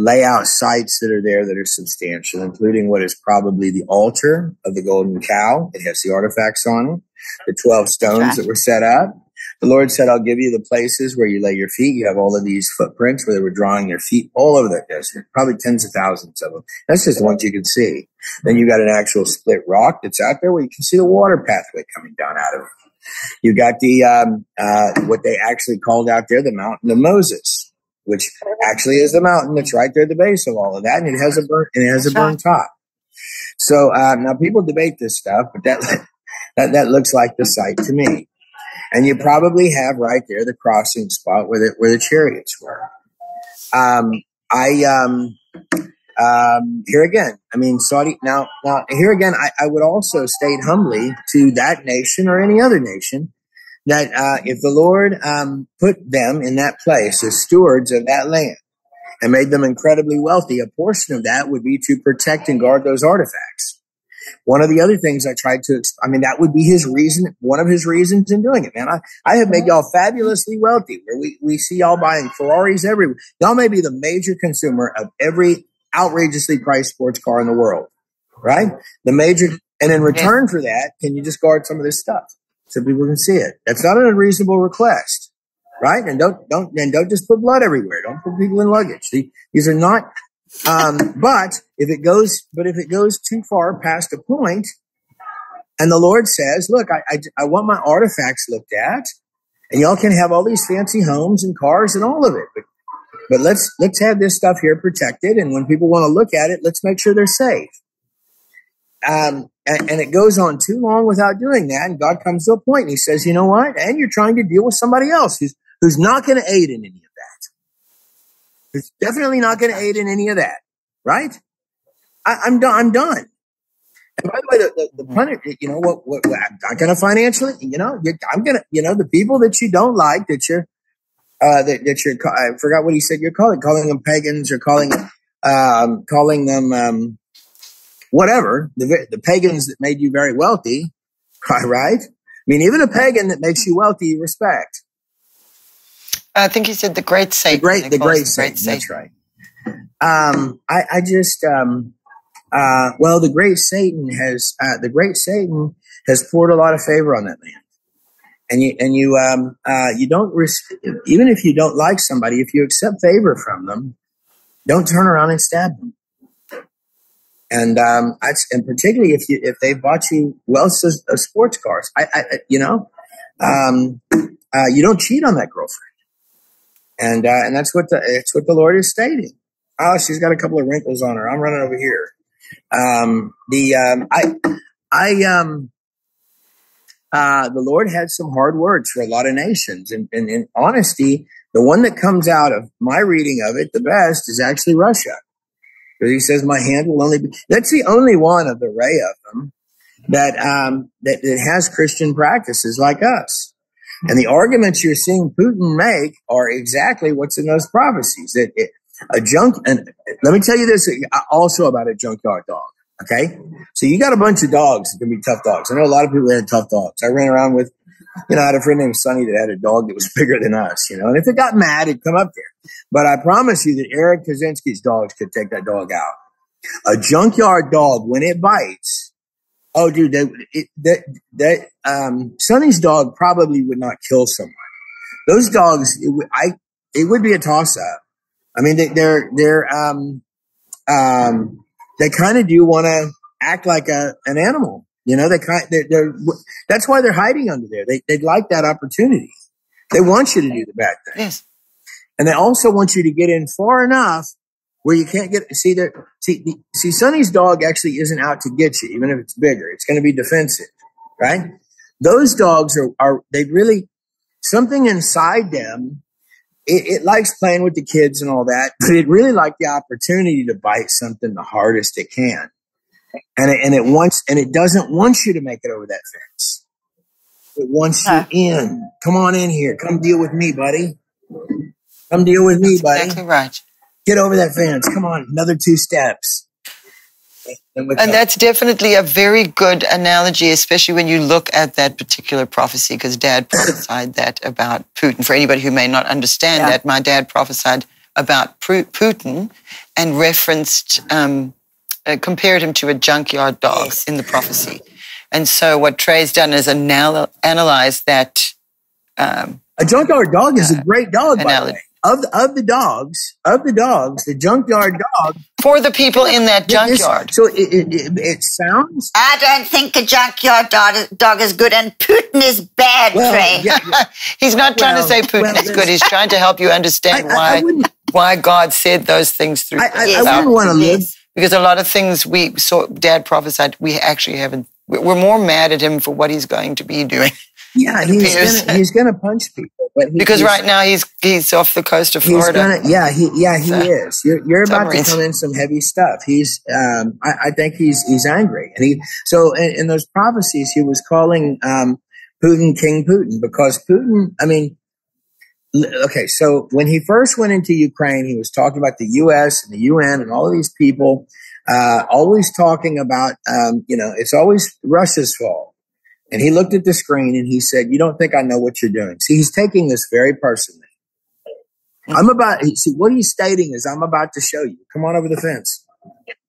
lay out sites that are there that are substantial, including what is probably the altar of the golden cow. It has the artifacts on it, the 12 stones that were set up. The Lord said, I'll give you the places where you lay your feet. You have all of these footprints where they were drawing their feet all over the desert, probably tens of thousands of them. That's just the ones you can see. Then you got an actual split rock that's out there where you can see the water pathway coming down out of it. You got the what they actually called out there the Mountain of Moses, which actually is the mountain that's right there at the base of all of that, and it has a burnt top. So now people debate this stuff, but that looks like the site to me. And you probably have right there the crossing spot where the chariots were. Here again, Saudi. Now here again, I would also state humbly to that nation or any other nation that if the Lord put them in that place as stewards of that land and made them incredibly wealthy, a portion of that would be to protect and guard those artifacts. One of the other things I tried to, that would be his reason, one of his reasons in doing it, man. I have made y'all fabulously wealthy, where we see y'all buying Ferraris everywhere. Y'all may be the major consumer of every outrageously priced sports car in the world, right? And in return for that, can you just guard some of this stuff so people can see it? That's not an unreasonable request, right? And don't just put blood everywhere. Don't put people in luggage. These are not. But if it goes too far past a point, and the Lord says, "Look, I want my artifacts looked at, and y'all can have all these fancy homes and cars and all of it, but let's have this stuff here protected, and when people want to look at it, let's make sure they're safe." And it goes on too long without doing that, and God comes to a point and He says, "You know what? And you're trying to deal with somebody else who's not going to aid in any of that. Who's definitely not going to aid in any of that, right? I'm done. And by the way, the punishment, what I'm not going to financially, I'm going to, the people that you don't like, that you're, I forgot what he said. You're calling them pagans, or calling them. calling them whatever, the pagans that made you very wealthy, right? I mean, even a pagan that makes you wealthy, you respect. I think he said the great Satan. The great Satan. That's right. The great Satan has poured a lot of favor on that land. And you don't even if you don't like somebody, if you accept favor from them, don't turn around and stab them. And particularly if they bought you wealth of sports cars, you don't cheat on that girlfriend. And that's what the Lord is stating. Oh, she's got a couple of wrinkles on her. I'm running over here. The Lord had some hard words for a lot of nations, and in honesty, the one that comes out of my reading of it the best is actually Russia. Because he says, my hand will only be, that's the only one of the array of them that has Christian practices like us. And the arguments you're seeing Putin make are exactly what's in those prophecies. And let me tell you this also about a junkyard dog. Okay. So you got a bunch of dogs that can be tough dogs. I know a lot of people had tough dogs. I ran around with, I had a friend named Sonny that had a dog that was bigger than us, and if it got mad, it'd come up there. But I promise you that Eric Kaczynski's dogs could take that dog out. A junkyard dog, when it bites, oh, dude, Sonny's dog probably would not kill someone. Those dogs, it would be a toss up. I mean, they kind of do want to act like an animal. That's why they're hiding under there. They'd like that opportunity. They want you to do the bad thing. Yes. And they also want you to get in far enough where you can't see Sonny's dog actually isn't out to get you, even if it's bigger. It's going to be defensive, right? Those dogs are they really, something inside them, it likes playing with the kids and all that, but it really likes the opportunity to bite something the hardest it can. And it doesn't want you to make it over that fence. It wants you in. Come on in here. Come deal with me, buddy. Come deal with me, buddy. Exactly right. Get over that fence. Come on, another 2 steps. And that's definitely a very good analogy, especially when you look at that particular prophecy, because Dad prophesied that about Putin. For anybody who may not understand that, my dad prophesied about Putin and referenced, compared him to a junkyard dog in the prophecy. And so what Trey's done is analyze that. A junkyard dog is a great dog, by the way. Of the dogs, the junkyard dog. For the people in that junkyard. So it sounds. I don't think a junkyard dog is good, and Putin is bad, Trey. Yeah. He's not trying to say Putin is good. He's trying to help you understand why God said those things through. I wouldn't want to live. Because a lot of things we saw, Dad prophesied, we actually haven't. We're more mad at him for what he's going to be doing. Yeah, he's gonna punch people. But because right now he's off the coast of Florida. He is. You're about to come in some heavy stuff. I think he's angry, and in those prophecies he was calling Putin King Putin, because Putin. I mean, okay, so when he first went into Ukraine, he was talking about the U.S. and the UN and all of these people, always talking about it's always Russia's fault. And he looked at the screen and he said, "You don't think I know what you're doing." See, he's taking this very personally. What he's stating is, I'm about to show you. Come on over the fence.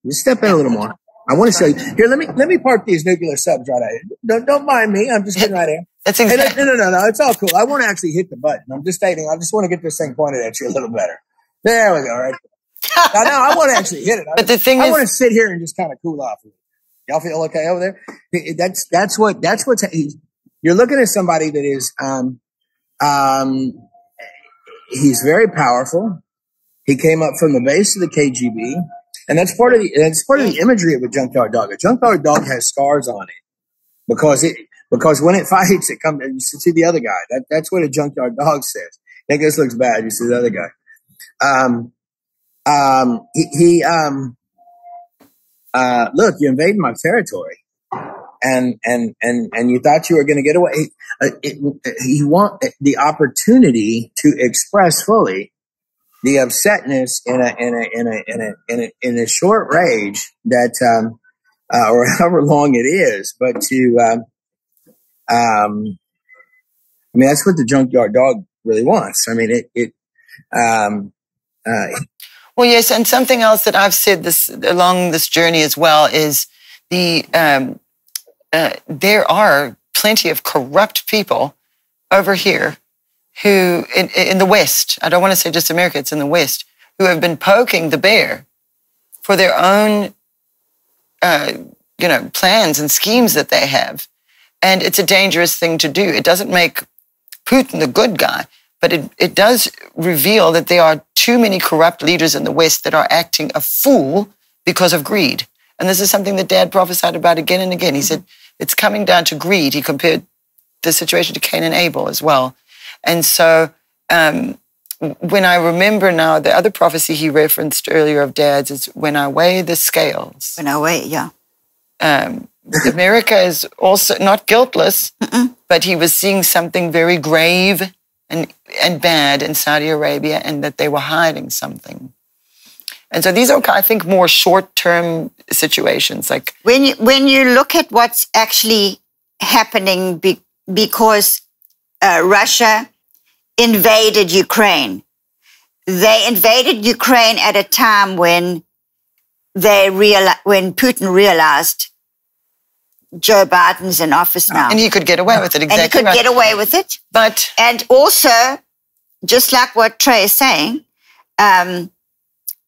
Just step in a little more. I want to show you. Here, let me park these nuclear subs right out here. Don't mind me. I'm just getting right here. That's exactly. No. It's all cool. I won't actually hit the button. I'm just stating. I just want to get this thing pointed at you a little better. There we go. Right. Now I want to actually hit it. I want to sit here and just kind of cool off. Y'all feel okay over there? That's what's you're looking at somebody that is he's very powerful. He came up from the base of the KGB, and that's part of the imagery of a junkyard dog. A junkyard dog has scars on it because when it fights, it comes. You see the other guy. That's what a junkyard dog says. I think this looks bad. You see the other guy. Look, you invaded my territory, and you thought you were going to get away. You want the opportunity to express fully the upsetness in a short rage that, or however long it is, but I mean, that's what the junkyard dog really wants. I mean, well, yes, and something else that I've said along this journey as well is there are plenty of corrupt people over here who, in the West, I don't want to say just America, it's in the West, who have been poking the bear for their own, plans and schemes that they have. And it's a dangerous thing to do. It doesn't make Putin the good guy, but it does reveal that there are too many corrupt leaders in the West that are acting a fool because of greed. And this is something that Dad prophesied about again and again. He said, it's coming down to greed. He compared the situation to Cain and Abel as well. And so when I remember now, the other prophecy he referenced earlier of Dad's is when I weigh the scales. When I weigh, yeah. America is also not guiltless, but he was seeing something very grave and bad in Saudi Arabia, and that they were hiding something. And so these are, I think, more short-term situations. Like when you look at what's actually happening, because Russia invaded Ukraine. They invaded Ukraine at a time when Putin realized Joe Biden's in office now. And he could get away with it, exactly. And he could get away with it. And also, just like what Trey is saying,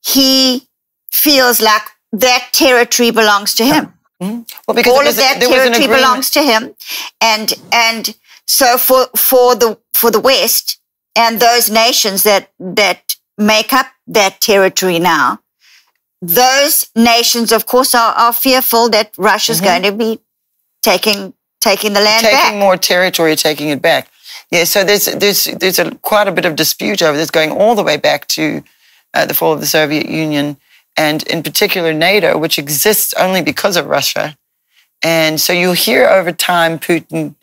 he feels like that territory belongs to him. Mm-hmm. Well, because all of that territory belongs to him. And so for the West and those nations that make up that territory now, those nations, of course, are fearful that Russia's going to be taking the land back. Taking more territory, taking it back. Yeah, so there's quite a bit of dispute over this, going all the way back to the fall of the Soviet Union, and in particular NATO, which exists only because of Russia. And so you'll hear over time Putin,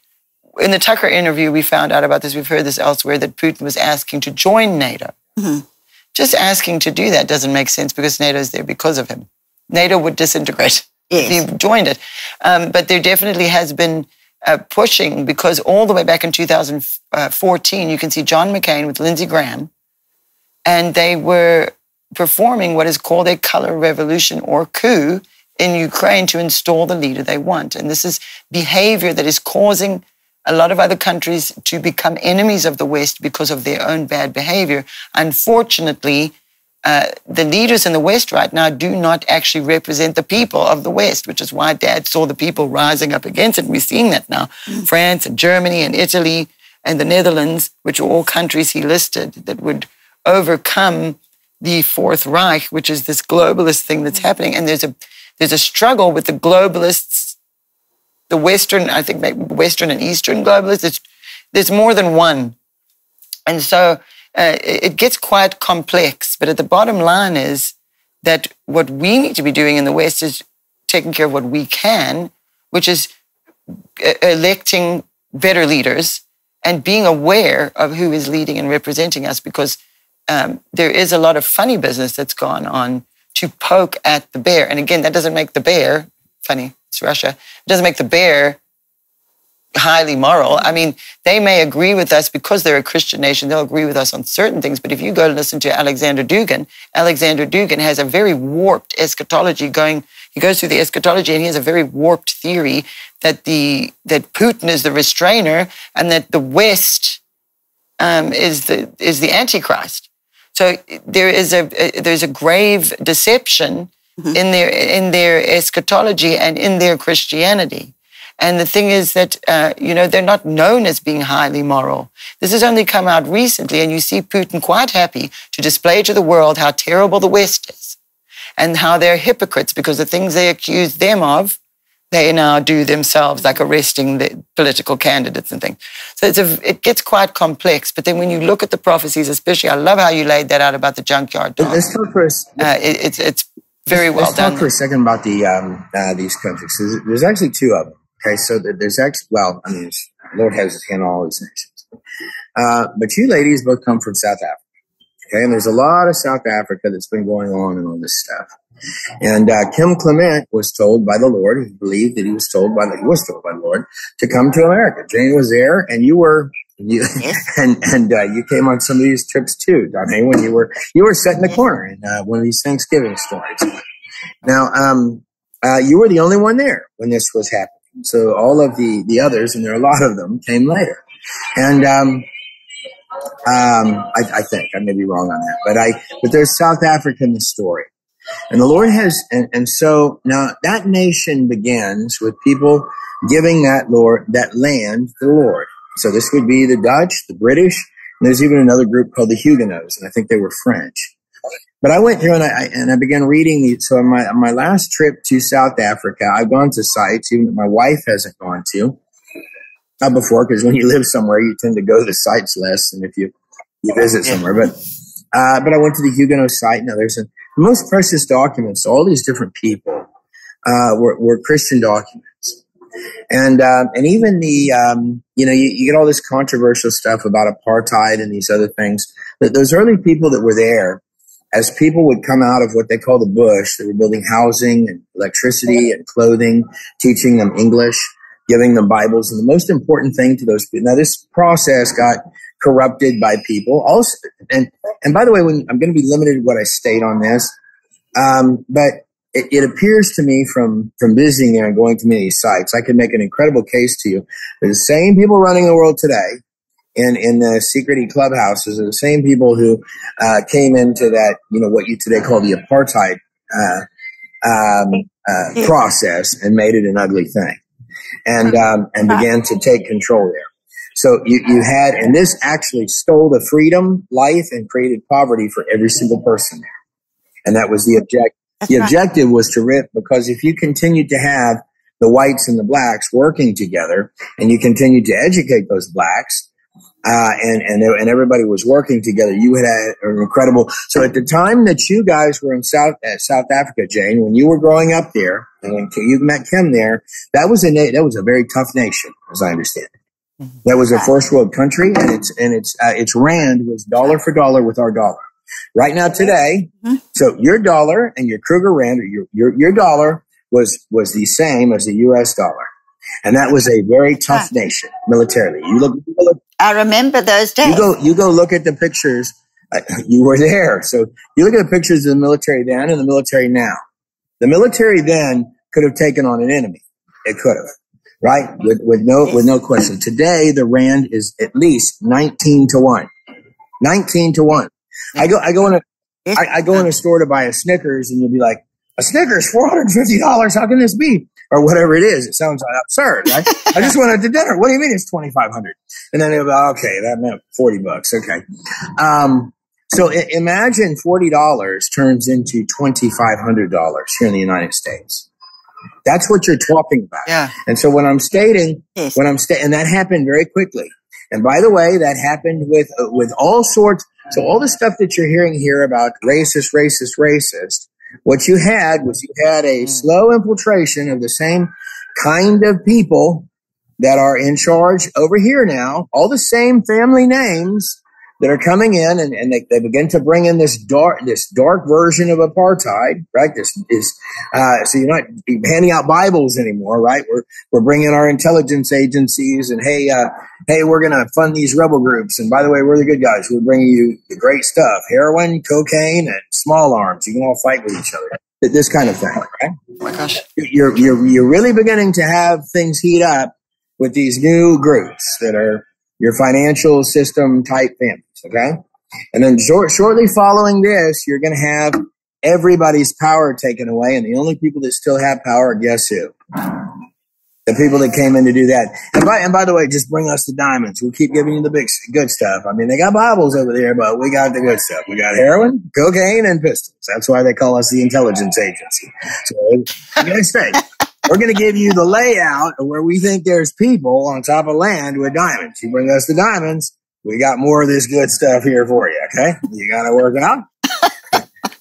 in the Tucker interview we found out about this, we've heard this elsewhere, that Putin was asking to join NATO. Mm-hmm. Just asking to do that doesn't make sense because NATO is there because of him. NATO would disintegrate if he joined it. But there definitely has been pushing, because all the way back in 2014, you can see John McCain with Lindsey Graham, and they were performing what is called a color revolution or coup in Ukraine to install the leader they want. And this is behavior that is causing a lot of other countries to become enemies of the West because of their own bad behavior. Unfortunately, the leaders in the West right now do not actually represent the people of the West, which is why Dad saw the people rising up against it. We're seeing that now. France and Germany and Italy and the Netherlands, which are all countries he listed that would overcome the Fourth Reich, which is this globalist thing that's happening. And there's a struggle with the globalists, the Western, I think maybe Western and Eastern globalists. There's more than one. And so it gets quite complex. But at the bottom line is that what we need to be doing in the West is taking care of what we can, which is electing better leaders and being aware of who is leading and representing us, because there is a lot of funny business that's gone on to poke at the bear. And again, that doesn't make the bear, funny, it's Russia, it doesn't make the bear highly moral. I mean, they may agree with us because they're a Christian nation, they'll agree with us on certain things, but if you go to listen to Alexander Dugin has a very warped eschatology going. He goes through the eschatology and he has a very warped theory that Putin is the restrainer and that the West is the Antichrist. So there's a grave deception in their eschatology and in their Christianity. And the thing is that they're not known as being highly moral. This has only come out recently, and you see Putin quite happy to display to the world how terrible the West is and how they're hypocrites, because the things they accuse them of, they now do themselves, like arresting the political candidates and things. So it gets quite complex. But then when you look at the prophecies, especially, I love how you laid that out about the junkyard dog. Let's talk for it's very well done. Let's talk for a second about these countries. There's actually two of them. Okay, so there's actually, the Lord has his hand on all these nations. But you ladies both come from South Africa. Okay. And there's a lot of South Africa that's been going on and all this stuff. And Kim Clement was told by the Lord, he believed that he was told by the Lord to come to America. Jane was there, and you came on some of these trips too, Donnie, when you were set in the corner in one of these Thanksgiving stories. Now, you were the only one there when this was happening. So all of the others, and there are a lot of them, came later. And I think I may be wrong on that, but there's South Africa in the story. And the Lord has, and so now that nation begins with people giving that land to the Lord. So this would be the Dutch, the British, and there's even another group called the Huguenots, and I think they were French. But I went through and I began reading these. So on my last trip to South Africa, I've gone to sites even that my wife hasn't gone to before, because when you live somewhere, you tend to go to the sites less than if you visit somewhere. But I went to the Huguenot site. Now there's the most precious documents. All these different people were Christian documents, and even the you get all this controversial stuff about apartheid and these other things. But those early people that were there, as people would come out of what they call the bush, they were building housing and electricity and clothing, teaching them English, giving them Bibles, and the most important thing to those people. Now this process got corrupted by people also, and by the way, I'm going to be limited what I state on this, but it appears to me from visiting there and going to many sites, I could make an incredible case to you. They're the same people running the world today in the secret clubhouses are the same people who came into that, what you today call the apartheid process and made it an ugly thing, and began to take control there. So you had, and this actually stole the freedom, life, and created poverty for every single person there. And that was the objective. The objective was to rip, because if you continued to have the whites and the blacks working together, and you continued to educate those blacks, and everybody was working together, you had an incredible. So at the time that you guys were in South Africa, Jane, when you were growing up there, and when you met Kim there, that was a very tough nation, as I understand it. That was a first world country, and its rand was dollar for dollar with our dollar. Right now, today, so your dollar and your Kruger rand, or your dollar was the same as the U.S. dollar, and that was a very tough nation militarily. You look. I remember those days. You go look at the pictures. You were there, so you look at the pictures of the military then and the military now. The military then could have taken on an enemy. It could have. Right? With no question. Today, the rand is at least 19-1. 19-1. I go in a store to buy a Snickers, and you'll be like, a Snickers, $450. How can this be? Or whatever it is. It sounds absurd, right? I just went out to dinner. What do you mean it's $2,500? And then they'll be like, okay, that meant $40. Okay. So imagine $40 turns into $2,500 here in the United States. That's what you're talking about. Yeah. And so when I'm stating, and that happened very quickly. And by the way, that happened with all sorts. So all the stuff that you're hearing here about racist, what you had was a slow infiltration of the same kind of people that are in charge over here now, all the same family names that are coming in, and they begin to bring in this dark version of apartheid, right? So you're not handing out Bibles anymore, right? We're bringing our intelligence agencies, and hey, we're going to fund these rebel groups. And by the way, we're the good guys. We're bringing you the great stuff: heroin, cocaine, and small arms. You can all fight with each other. This kind of thing, right? Oh my gosh! You're really beginning to have things heat up with these new groups that are your financial system type families, okay? And then shortly following this, you're going to have everybody's power taken away, and the only people that still have power, guess who? The people that came in to do that. And by the way, just bring us the diamonds. We'll keep giving you the good stuff. I mean, they got Bibles over there, but we got the good stuff. We got heroin, cocaine, and pistols. That's why they call us the intelligence agency. So I'm going to say, we're going to give you the layout of where we think there's people on top of land with diamonds. You bring us the diamonds, we got more of this good stuff here for you, okay? You got to work out.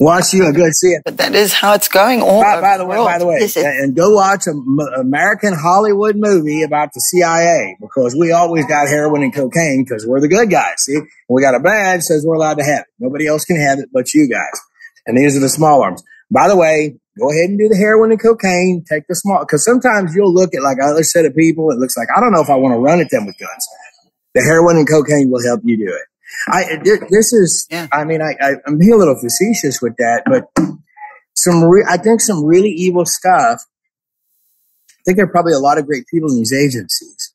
Watch you. Good. See it. But that is how it's going all over By the the world. way, and go watch an American Hollywood movie about the CIA, because we always got heroin and cocaine because we're the good guys. See, we got a badge says we're allowed to have it. Nobody else can have it but you guys. And these are the small arms. By the way, go ahead and do the heroin and cocaine. Take the small, because sometimes you'll look at like other set of people. It looks like, I don't know if I want to run at them with guns. The heroin and cocaine will help you do it. I'm being a little facetious with that, but I think some really evil stuff. I think there are probably a lot of great people in these agencies,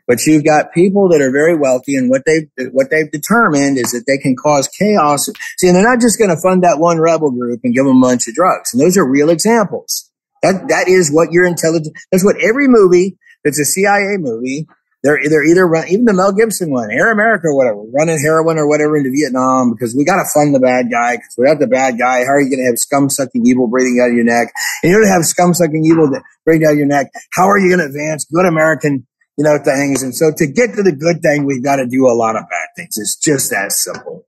but you've got people that are very wealthy, and what they've determined is that they can cause chaos. See, and they're not just going to fund that one rebel group and give them a bunch of drugs. And those are real examples. That is what your intelligence. That's what every movie that's a CIA movie. They're either run, even the Mel Gibson one, Air America or whatever, running heroin or whatever into Vietnam because we got to fund the bad guy, because without the bad guy, how are you going to have scum-sucking evil breathing out of your neck? And you don't have scum-sucking evil breathing out of your neck. How are you going to advance good American, things? And so to get to the good thing, we've got to do a lot of bad things. It's just that simple.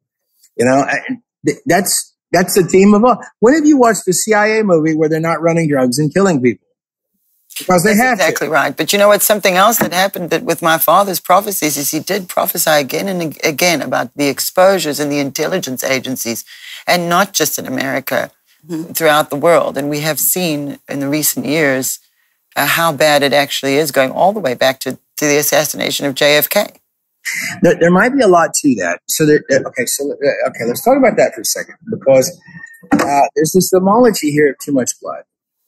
That's the theme of all. When have you watched a CIA movie where they're not running drugs and killing people? Because they have exactly right. But you know what? Something else that happened with my father's prophecies is he did prophesy again and again about the exposures in the intelligence agencies, and not just in America, throughout the world. And we have seen in the recent years how bad it actually is, going all the way back to the assassination of JFK. There might be a lot to that. Let's talk about that for a second, because there's this symbology here of too much blood.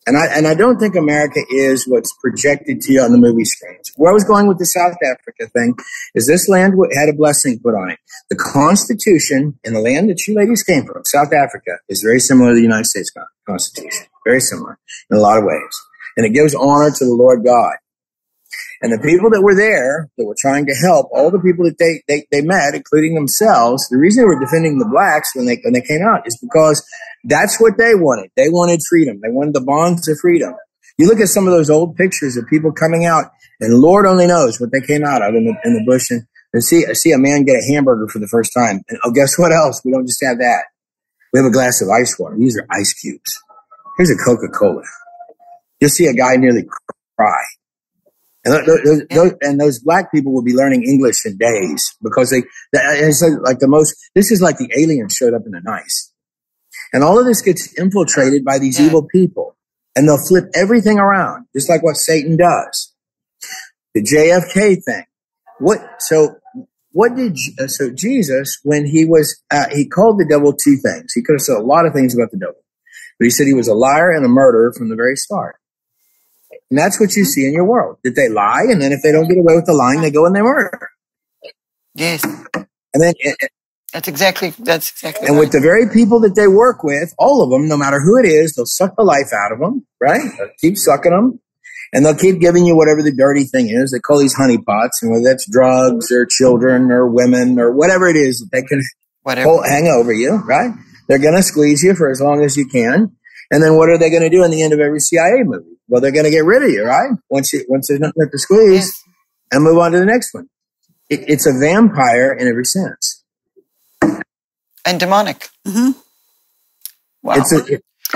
And I don't think America is what's projected to you on the movie screens. Where I was going with the South Africa thing is this land had a blessing put on it. The Constitution in the land that you ladies came from, South Africa, is very similar to the United States Constitution. Very similar in a lot of ways. And it gives honor to the Lord God. And the people that were there, that were trying to help, all the people that they met, including themselves, the reason they were defending the blacks when they came out is because that's what they wanted. They wanted freedom. They wanted the bonds of freedom. You look at some of those old pictures of people coming out, and Lord only knows what they came out of in the bush. And see a man get a hamburger for the first time. And guess what else? We don't just have that. We have a glass of ice water. These are ice cubes. Here's a Coca-Cola. You'll see a guy nearly cry. And those black people will be learning English in days, because this is like the aliens showed up in the nice. And all of this gets infiltrated by these evil people, and they'll flip everything around, just like what Satan does. The JFK thing. So Jesus, when he called the devil two things. He could have said a lot of things about the devil, but he said he was a liar and a murderer from the very start. And that's what you see in your world, that they lie, and then if they don't get away with the lying, they go and they murder. Yes. And then That's exactly and right. with the very people that they work with, all of them, no matter who it is, they'll suck the life out of them, right? They'll keep sucking them, and they'll keep giving you whatever the dirty thing is. They call these honeypots, and whether that's drugs or children or women or whatever it is that they can hang over you, right? They're going to squeeze you for as long as you can. And then what are they going to do in the end of every CIA movie? Well, they're going to get rid of you, right? Once there's nothing left to squeeze, and move on to the next one. It's a vampire in every sense. And demonic. Mm-hmm. Wow.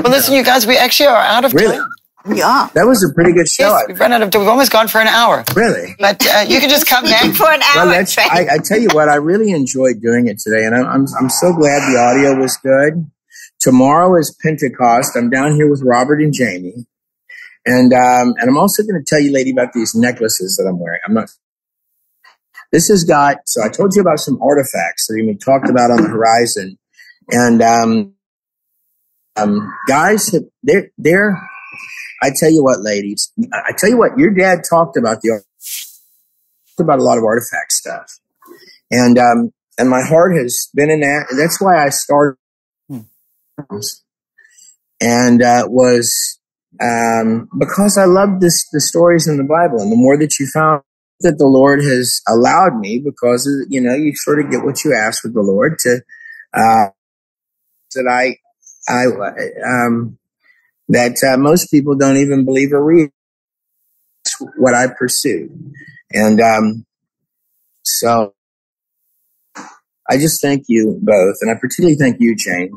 Well, listen, you guys, we actually are out of time. Yeah. That was a pretty good show. Yes, we've run out of time. We've almost gone for an hour. Really? But you can just come back for an hour. Well, I tell you what, I really enjoyed doing it today, and I'm so glad the audio was good. Tomorrow is Pentecost. I'm down here with Robert and Jamie. And I'm also going to tell you, lady, about these necklaces that I'm wearing. So I told you about some artifacts that we talked about on the horizon. And, guys, I tell you what, ladies, I tell you what, your dad talked about a lot of artifact stuff. And my heart has been in that. And that's why I started. And, because I love the stories in the Bible, and the more that you found that the Lord has allowed me, because you sort of get what you ask with the Lord to, that most people don't even believe or read. That's what I pursue, and so I just thank you both, and I particularly thank you, Jane,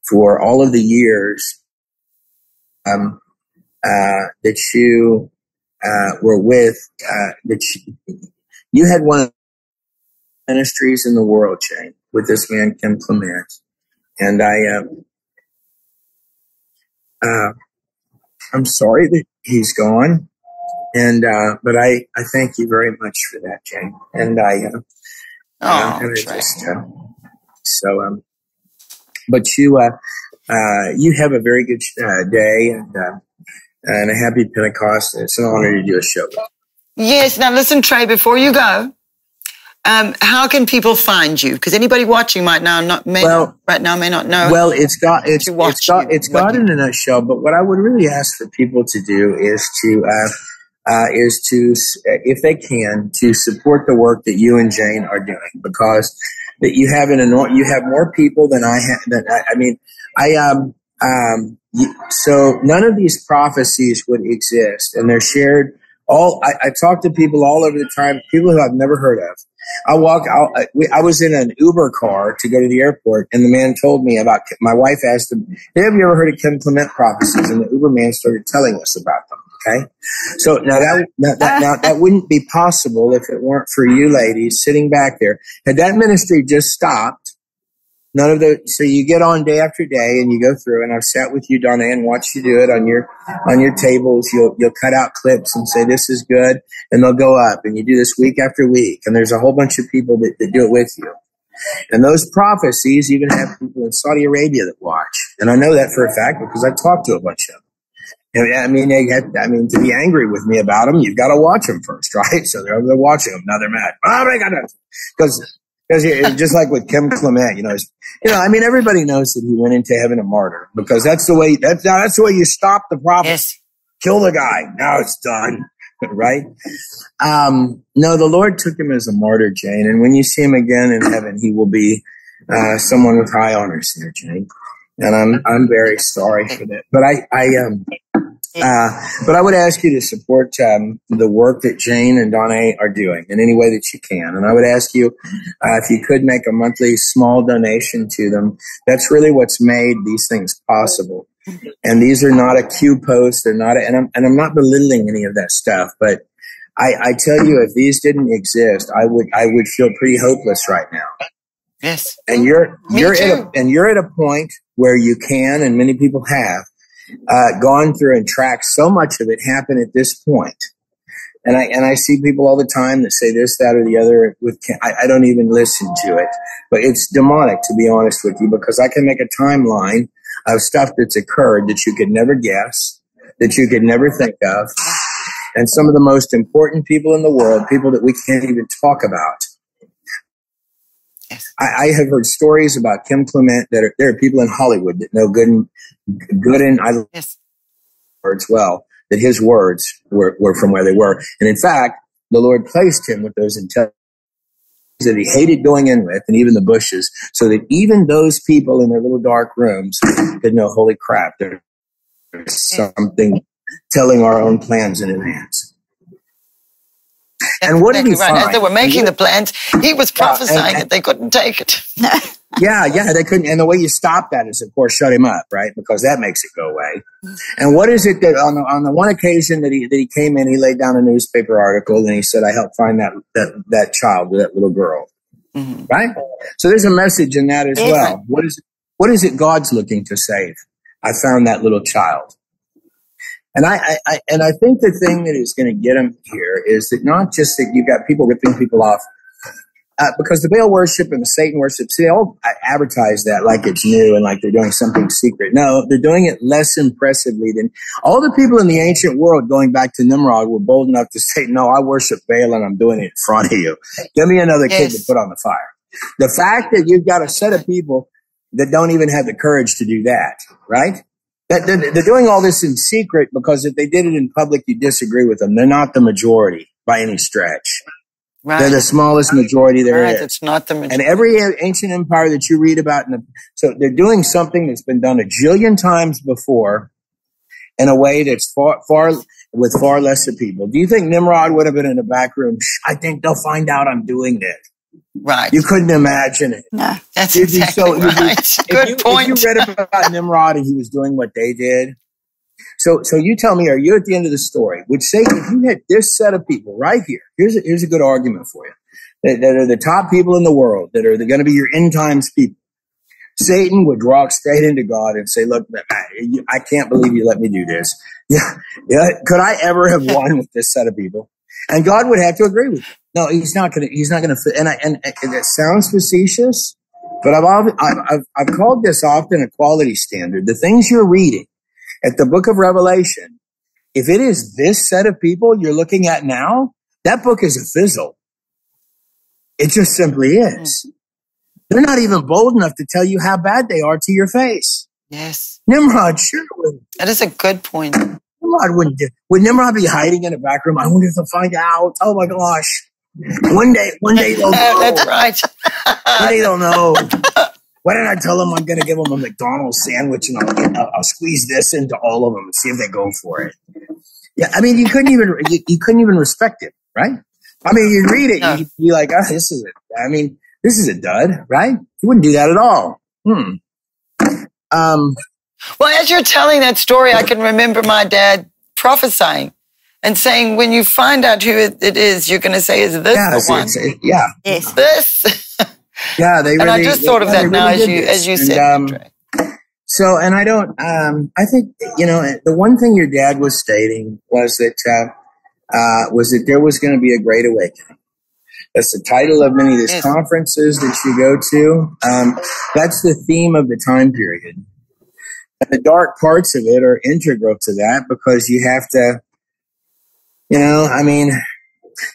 for all of the years that you were with, you had one of the ministries in the world, Jane, with this man, Kim Clement. And I'm sorry that he's gone. And, but I thank you very much for that, Jane. And but you have a very good day and a happy Pentecost. It's an honor to do a show with you. Yes. Now listen, Trey, before you go, how can people find you? Because anybody watching right now may not know. Well, it's got in a nutshell. But what I would really ask for people to do is to, if they can, to support the work that you and Jane are doing, because that you have more people than I have. So none of these prophecies would exist, and they're shared. I talk to people all over the time, people who I've never heard of. I was in an Uber car to go to the airport, and the man told me about. My wife asked him, "Have you ever heard of Kim Clement prophecies?" And the Uber man started telling us about them. Okay, so now that wouldn't be possible if it weren't for you ladies sitting back there. Had that ministry just stopped, so you get on day after day and you go through, and I've sat with you, Donna, and watched you do it on your tables. You'll cut out clips and say, this is good. And they'll go up, and you do this week after week. And there's a whole bunch of people that do it with you. And those prophecies even have people in Saudi Arabia that watch. And I know that for a fact because I talked to a bunch of them. And to be angry with me about them, you've got to watch them first, right? So they're watching them. Now they're mad. Oh my God. Because just like with Kim Clement, everybody knows that he went into heaven a martyr, because that's the way you stop the problem. Yes. Kill the guy. Now it's done. Right? No, the Lord took him as a martyr, Jane. And when you see him again in heaven, he will be, someone with high honors there, Jane. And I'm very sorry for that. But but I would ask you to support the work that Jane and Donna are doing in any way that you can. And I would ask you if you could make a monthly small donation to them. That's really what's made these things possible. And these are not a Q post. They're not, and I'm not belittling any of that stuff. But I tell you, if these didn't exist, I would feel pretty hopeless right now. Yes. And you're at a point where you can, and many people have, gone through and tracked so much of it happen at this point. And I see people all the time that say this, that, or the other. I don't even listen to it, but it's demonic, to be honest with you, because I can make a timeline of stuff that's occurred that you could never guess, that you could never think of. And some of the most important people in the world, people that we can't even talk about. Yes. I have heard stories about Kim Clement that there are people in Hollywood that know good and I yes. words well, that his words were from where they were. And in fact, the Lord placed him with those intelligence that he hated going in with, and even the bushes, so that even those people in their little dark rooms could know, holy crap, there's something telling our own plans in advance. And what did he find? As they were making the plans, he was prophesying that they couldn't take it. Yeah, they couldn't. And the way you stop that is, of course, shut him up, right? Because that makes it go away. And what is it that on the one occasion that he came in, he laid down a newspaper article and he said, I helped find that child, that little girl. Mm-hmm. Right? So there's a message in that as well. What is it God's looking to save? I found that little child. And I think the thing that is going to get him here is that not just that you've got people ripping people off, because the Baal worship and the Satan worship, they all advertise that like it's new and like they're doing something secret. No, they're doing it less impressively than all the people in the ancient world going back to Nimrod were bold enough to say, no, I worship Baal and I'm doing it in front of you. Give me another kid to put on the fire. The fact that you've got a set of people that don't even have the courage to do that, right? They're doing all this in secret because if they did it in public, you disagree with them. They're not the majority by any stretch. Right. They're the smallest majority there is. It's not the majority. And every ancient empire that you read about, so they're doing something that's been done a jillion times before in a way that's far with far less of people. Do you think Nimrod would have been in the back room? I think they'll find out I'm doing this. Right. You couldn't imagine it. No. That's exactly right. Good point. If you read about Nimrod and he was doing what they did, so you tell me, are you at the end of the story? Would Satan, if you had this set of people right here, here's a good argument for you, that are the top people in the world, that are going to be your end times people. Satan would walk straight into God and say, look, I can't believe you let me do this. Yeah. Could I ever have won with this set of people? And God would have to agree with you. No, he's not going to, and it sounds facetious, but I've called this often a quality standard. The things you're reading at the book of Revelation, if it is this set of people you're looking at now, that book is a fizzle. It just simply is. They're not even bold enough to tell you how bad they are to your face. Yes. Nimrod sure would. That is a good point. Nimrod wouldn't do. Would Nimrod be hiding in a back room? I wonder if they'll find out. Oh my gosh. One day they'll know. That's right. One day they'll know. Why didn't I tell them I'm going to give them a McDonald's sandwich and I'll squeeze this into all of them and see if they go for it. Yeah, I mean, you couldn't even respect it, right? I mean, you'd read it, you'd be like, oh, this is a dud, right? You wouldn't do that at all. Well, as you're telling that story, I can remember my dad prophesying and saying, when you find out who it is, you're going to say, is this the one? Yes. This? Yeah, they really. And I just thought of that now as you said. So, and I think, the one thing your dad was stating was that there was going to be a great awakening. That's the title of many of these conferences that you go to. That's the theme of the time period. And the dark parts of it are integral to that because you have to,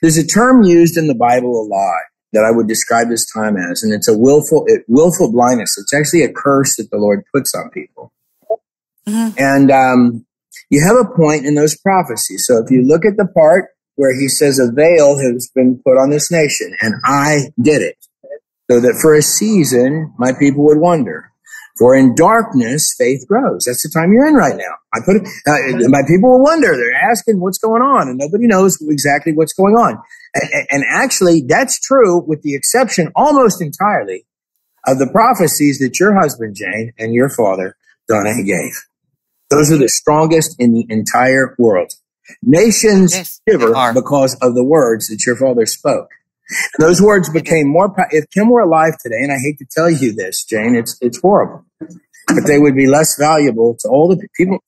there's a term used in the Bible a lot that I would describe this time as, and it's a willful blindness. It's actually a curse that the Lord puts on people. Mm-hmm. And you have a point in those prophecies. So if you look at the part where he says a veil has been put on this nation, and I did it, so that for a season my people would wonder. For in darkness, faith grows. That's the time you're in right now. My people will wonder. They're asking what's going on, and nobody knows exactly what's going on. And actually, that's true with the exception almost entirely of the prophecies that your husband, Jane, and your father, Donna, gave. Those are the strongest in the entire world. Nations shiver because of the words that your father spoke. And those words became more. If Kim were alive today, and I hate to tell you this, Jane, it's horrible, but they would be less valuable to all the people.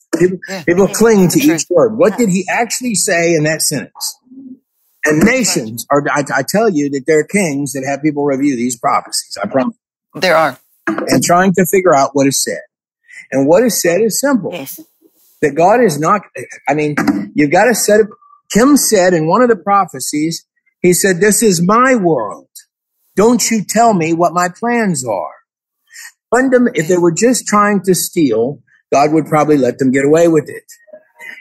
People cling to each word. What did he actually say in that sentence? And nations are. I tell you that there are kings that have people review these prophecies. I promise. There are, and trying to figure out what is said. And what is said is simple. Yes. That God is not. I mean, you've got to set up. Kim said in one of the prophecies. He said, this is my world. Don't you tell me what my plans are. If they were just trying to steal, God would probably let them get away with it.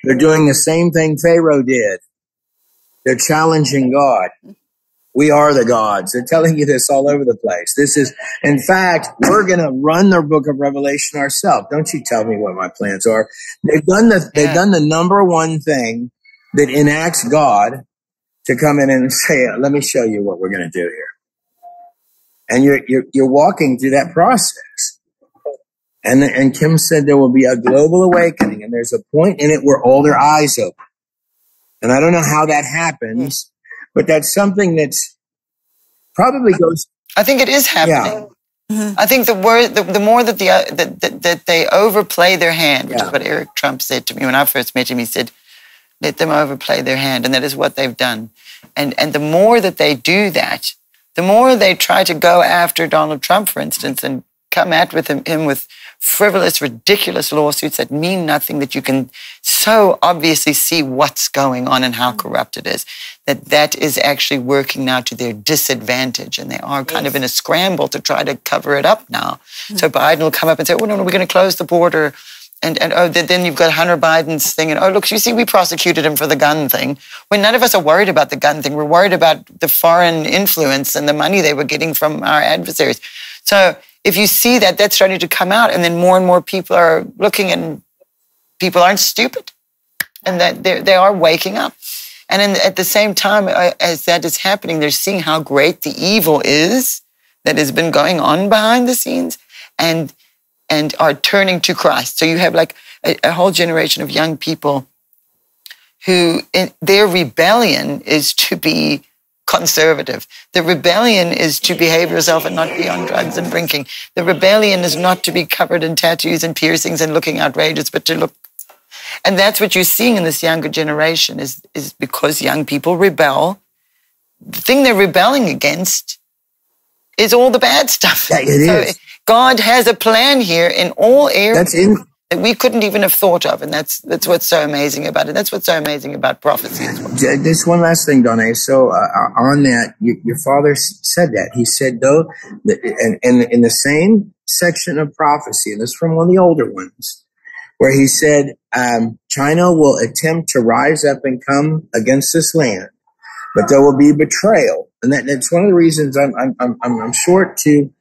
They're doing the same thing Pharaoh did. They're challenging God. We are the gods. They're telling you this all over the place. This is, in fact, we're going to run the book of Revelation ourselves. Don't you tell me what my plans are. They've done the number one thing that enacts God to come in and say, let me show you what we're going to do here. And you're walking through that process. And Kim said there will be a global awakening, and there's a point in it where all their eyes open. And I don't know how that happens, but that's something that's probably goes. I think it is happening. Yeah. Mm-hmm. I think the more that that they overplay their hand, which is what Eric Trump said to me when I first met him. He said, let them overplay their hand, and that is what they've done. And the more that they do that, the more they try to go after Donald Trump, for instance, and come at him with frivolous, ridiculous lawsuits that mean nothing, that you can so obviously see what's going on and how corrupt it is, that is actually working now to their disadvantage. And they are kind of in a scramble to try to cover it up now. Mm-hmm. So Biden will come up and say, oh, no, we're going to close the border. And then you've got Hunter Biden's thing. And, oh, look, you see, we prosecuted him for the gun thing. When none of us are worried about the gun thing. We're worried about the foreign influence and the money they were getting from our adversaries. So if you see that, that's starting to come out. And then more and more people are looking, and people aren't stupid. And that they are waking up. And at the same time, as that is happening, they're seeing how great the evil is that has been going on behind the scenes, and are turning to Christ. So you have like a whole generation of young people who their rebellion is to be conservative. The rebellion is to behave yourself and not be on drugs and drinking. The rebellion is not to be covered in tattoos and piercings and looking outrageous, but to look. And that's what you're seeing in this younger generation is because young people rebel. The thing they're rebelling against is all the bad stuff. Yeah, it is. God has a plan here in all areas that we couldn't even have thought of. And that's what's so amazing about it. That's what's so amazing about prophecy as well. Just one last thing, Donna. So on that, your father said that. He said, though, and in the same section of prophecy, and this is from one of the older ones, where he said, China will attempt to rise up and come against this land, but there will be betrayal. And that's one of the reasons I'm short to,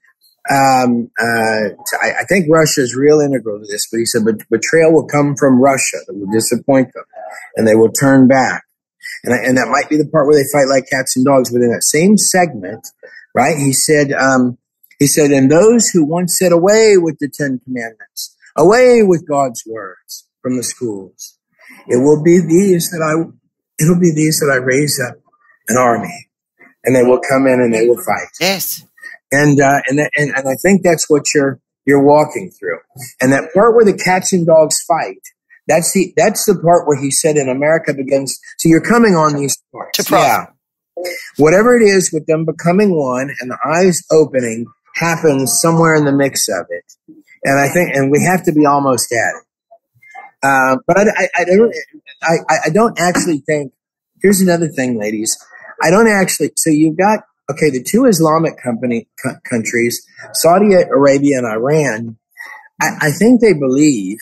I think Russia is real integral to this, but he said, but betrayal will come from Russia that will disappoint them and they will turn back. And that might be the part where they fight like cats and dogs, but in that same segment, right? He said, and those who once said away with the 10 Commandments, away with God's words from the schools, it'll be these that I raise up an army, and they will come in and they will fight. Yes. And I think that's what you're walking through. And that part where the cats and dogs fight, that's the part where he said in America begins. So you're coming on these parts. Yeah. Whatever it is with them becoming one and the eyes opening happens somewhere in the mix of it. And we have to be almost at it. But I don't actually think, here's another thing, ladies. So you've got, the two Islamic countries, Saudi Arabia and Iran, I think they believe,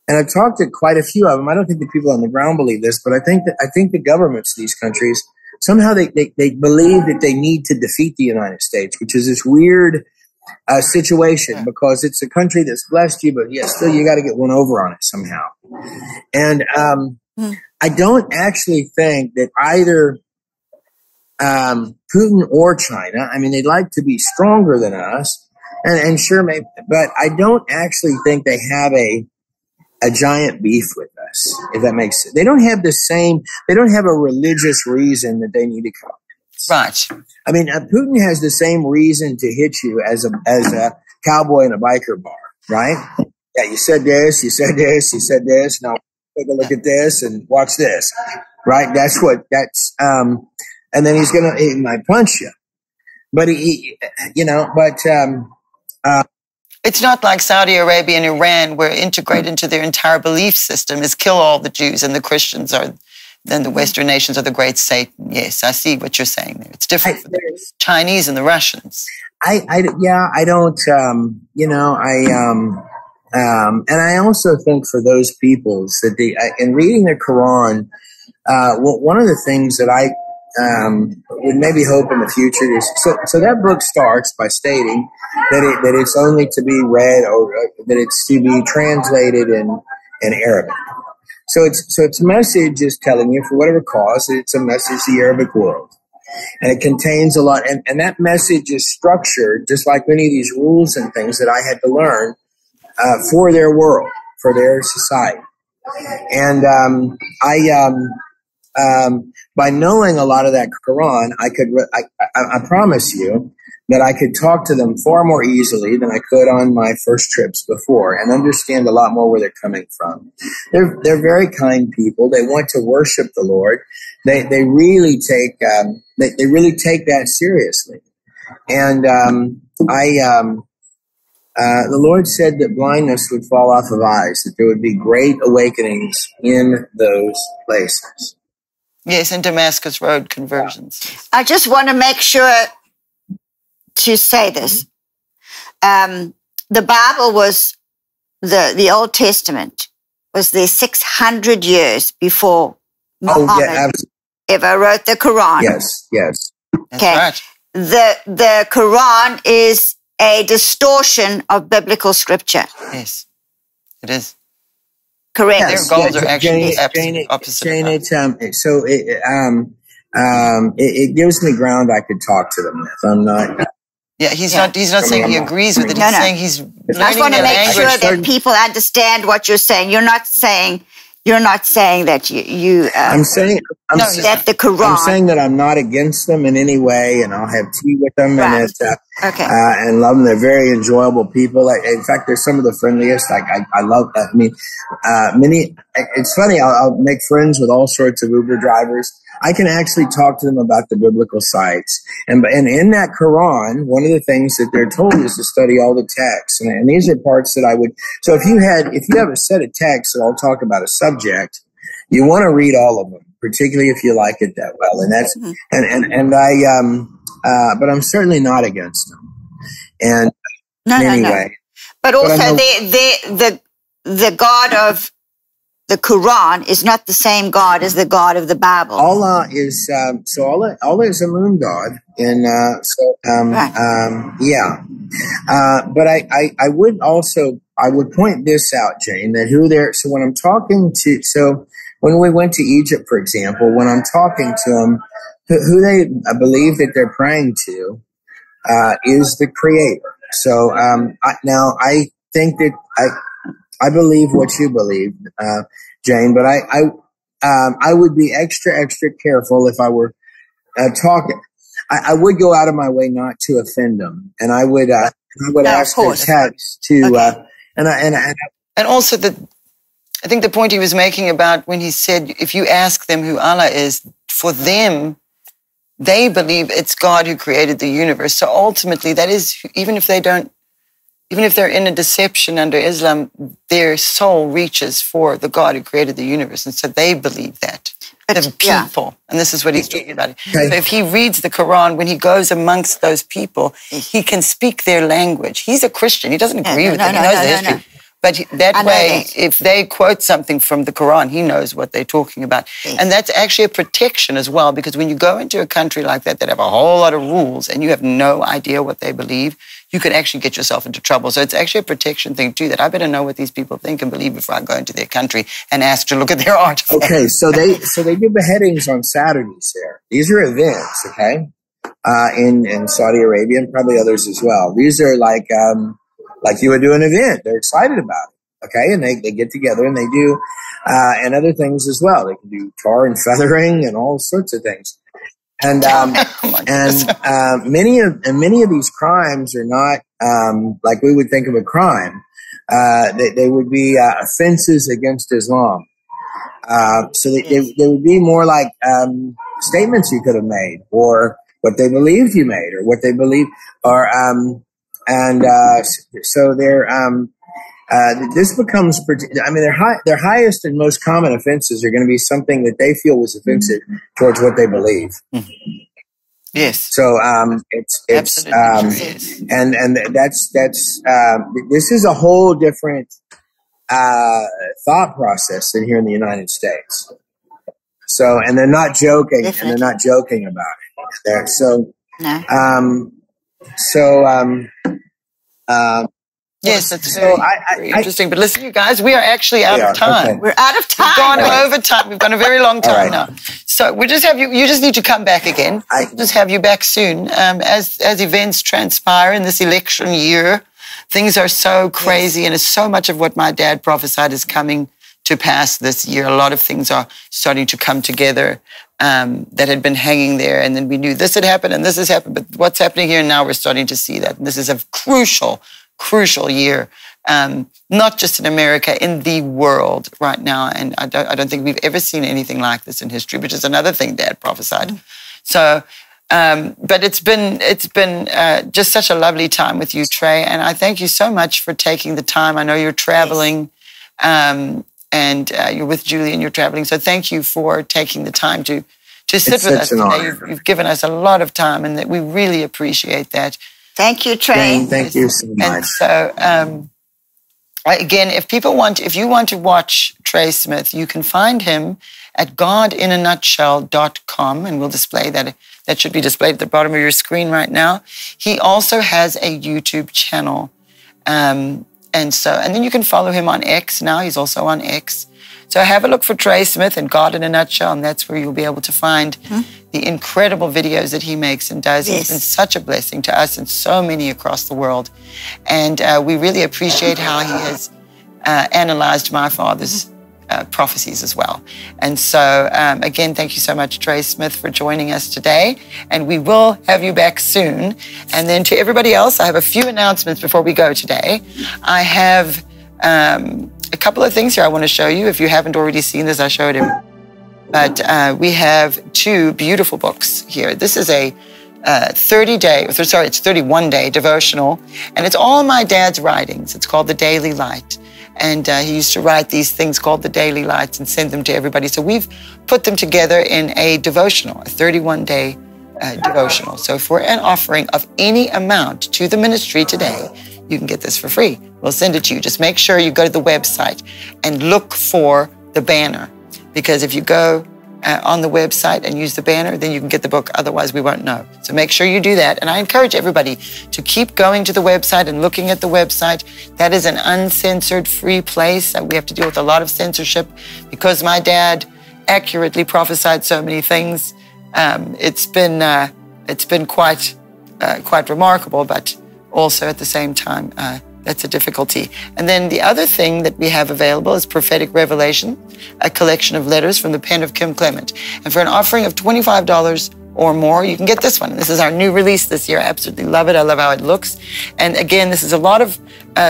and I've talked to quite a few of them. I don't think the people on the ground believe this, but I think the governments of these countries, somehow they believe that they need to defeat the United States, which is this weird situation because it's a country that's blessed you, but yet still you got to get one over on it somehow. And I don't actually think that either Putin or China, I mean, they'd like to be stronger than us, and sure, maybe, but I don't actually think they have a giant beef with us, if that makes sense. They don't have a religious reason that they need to come. Right. I mean, Putin has the same reason to hit you as a cowboy in a biker bar, right? Yeah, you said this, you said this, you said this. Now take a look at this and watch this, right? And then he might punch you, but it's not like Saudi Arabia and Iran, where integrated into their entire belief system is kill all the Jews and the Christians then the Western nations are the great Satan. Yes, I see what you're saying there. It's different for the Chinese and the Russians. And I also think for those peoples that in reading the Quran, one of the things that I would maybe hope in the future is, so that book starts by stating that it's only to be read or that it's to be translated in Arabic. So its message is telling you, for whatever cause, it's a message to the Arabic world. And it contains a lot, and that message is structured just like many of these rules and things that I had to learn for their world, for their society. And by knowing a lot of that Quran, I promise you that I could talk to them far more easily than I could on my first trips before, and understand a lot more where they're coming from. They're very kind people. They want to worship the Lord. They really take that seriously. And the Lord said that blindness would fall off of eyes, that there would be great awakenings in those places. Yes, and Damascus Road conversions. I just want to make sure to say this. The Bible was, the Old Testament was there 600 years before Muhammad ever wrote the Quran. Yes. That's right. The Quran is a distortion of biblical scripture. Yes, it is. Correct. Their goals are actually opposite. Jane, it gives me ground I could talk to them with. I'm not. Yeah, he's not saying he agrees with it. He's saying he's learning their language. I just want to make sure that people understand what you're saying. You're not saying that you. I'm saying that the Quran. I'm saying that I'm not against them in any way, and I'll have tea with them, right. And love them. They're very enjoyable people. In fact, they're some of the friendliest. I love that. I mean, many. It's funny. I'll make friends with all sorts of Uber drivers. I can actually talk to them about the biblical sites. And in that Quran, one of the things that they're told is to study all the texts. And these are parts that I would, so if you have a set of texts that all talk about a subject, you want to read all of them, particularly if you like it that well. And that's, but I'm certainly not against them. And anyway. No. But also the God of the Quran is not the same God as the God of the Bible. Allah is Allah is a moon god, and but I would point this out, Jane, that so when I'm talking to, so when we went to Egypt, for example, when I'm talking to them, who they believe that they're praying to is the Creator. So I think that I believe what you believe, Jane, but I would be extra careful if I were talking. I would go out of my way not to offend them, and I would ask their text to, and also I think the point he was making about when he said, if you ask them who Allah is, for them, they believe it's God who created the universe. So ultimately, that is, even if they're in a deception under Islam, their soul reaches for the God who created the universe. And so they believe that. The people. And this is what he's talking about. Okay. So if he reads the Quran, when he goes amongst those people, he can speak their language. He's a Christian. He doesn't agree with them. He knows the history. No. But that way, if they quote something from the Quran, he knows what they're talking about. Yes. And that's actually a protection as well, because when you go into a country like that have a whole lot of rules and you have no idea what they believe, you could actually get yourself into trouble. So it's actually a protection thing too, that I better know what these people think and believe before I go into their country and ask to look at their art. Okay, so they do beheadings on Saturdays there. These are events, okay, in Saudi Arabia and probably others as well. These are like you would do an event. They're excited about it, okay, and they get together and they do and other things as well. They can do tar and feathering and all sorts of things. And many of these crimes are not like we would think of a crime. They would be offenses against Islam. So they would be more like statements you could have made, or what they believed you made, or what they believe, or so they're. This becomes, I mean, their highest and most common offenses are going to be something that they feel was offensive towards what they believe. Mm-hmm. Yes. So, it's, and that's, this is a whole different, thought process than here in the United States. So, and they're not joking, and they're not joking about it. Yes, that's very interesting. But listen, you guys, we are actually out of time. Okay. We're out of time. We've gone over time. We've gone a very long time now. So we just have you. You just need to come back again. We'll just have you back soon. As events transpire in this election year, things are so crazy, and it's so much of what my dad prophesied is coming to pass this year. A lot of things are starting to come together that had been hanging there, and then we knew this had happened and this has happened. But what's happening here now, we're starting to see that. And this is a crucial year, not just in America, in the world right now. And I don't think we've ever seen anything like this in history, which is another thing Dad prophesied. So, but it's been just such a lovely time with you, Trey. And I thank you so much for taking the time. I know you're traveling, and you're with Julie and you're traveling. So thank you for taking the time to sit with us today. You've given us a lot of time, and that we really appreciate that. Thank you, Trey. Jane, thank you so much. And so, again, if you want to watch Trey Smith, you can find him at godinanutshell.com, and we'll display that. That should be displayed at the bottom of your screen right now. He also has a YouTube channel, and And then you can follow him on X now. He's also on X. So have a look for Trey Smith and God in a Nutshell, and that's where you'll be able to find the incredible videos that he makes and does. Yes. He's been such a blessing to us and so many across the world. And we really appreciate how he has analyzed my father's prophecies as well. And so, again, thank you so much, Trey Smith, for joining us today. And we will have you back soon. And then to everybody else, I have a few announcements before we go today. I have a couple of things here I want to show you. If you haven't already seen this, I showed him. But we have 2 beautiful books here. This is a 31-day devotional, and it's all my dad's writings. It's called The Daily Light. And he used to write these things called The Daily Lights and send them to everybody. So we've put them together in a devotional, a 31-day devotional. So for an offering of any amount to the ministry today, you can get this for free. We'll send it to you. Just make sure you go to the website and look for the banner. Because if you go on the website and use the banner, then you can get the book. Otherwise, we won't know. So make sure you do that. And I encourage everybody to keep going to the website and looking at the website. That is an uncensored, free place. We have to deal with a lot of censorship because my dad accurately prophesied so many things. It's been quite remarkable, but also at the same time, that's a difficulty. And then the other thing that we have available is Prophetic Revelation, a collection of letters from the pen of Kim Clement. And for an offering of $25 or more, you can get this one. This is our new release this year. I absolutely love it. I love how it looks. And again, this is a lot of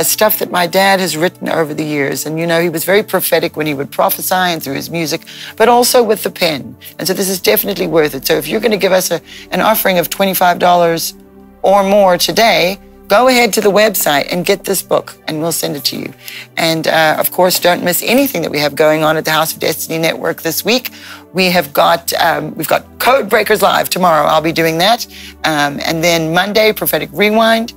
stuff that my dad has written over the years. And you know, he was very prophetic when he would prophesy and through his music, but also with the pen. And so this is definitely worth it. So if you're going to give us an offering of $25 or more today, go ahead to the website and get this book, and we'll send it to you. And of course, don't miss anything that we have going on at the House of Destiny Network this week. We've got Code Breakers Live tomorrow. I'll be doing that. And then Monday, Prophetic Rewind.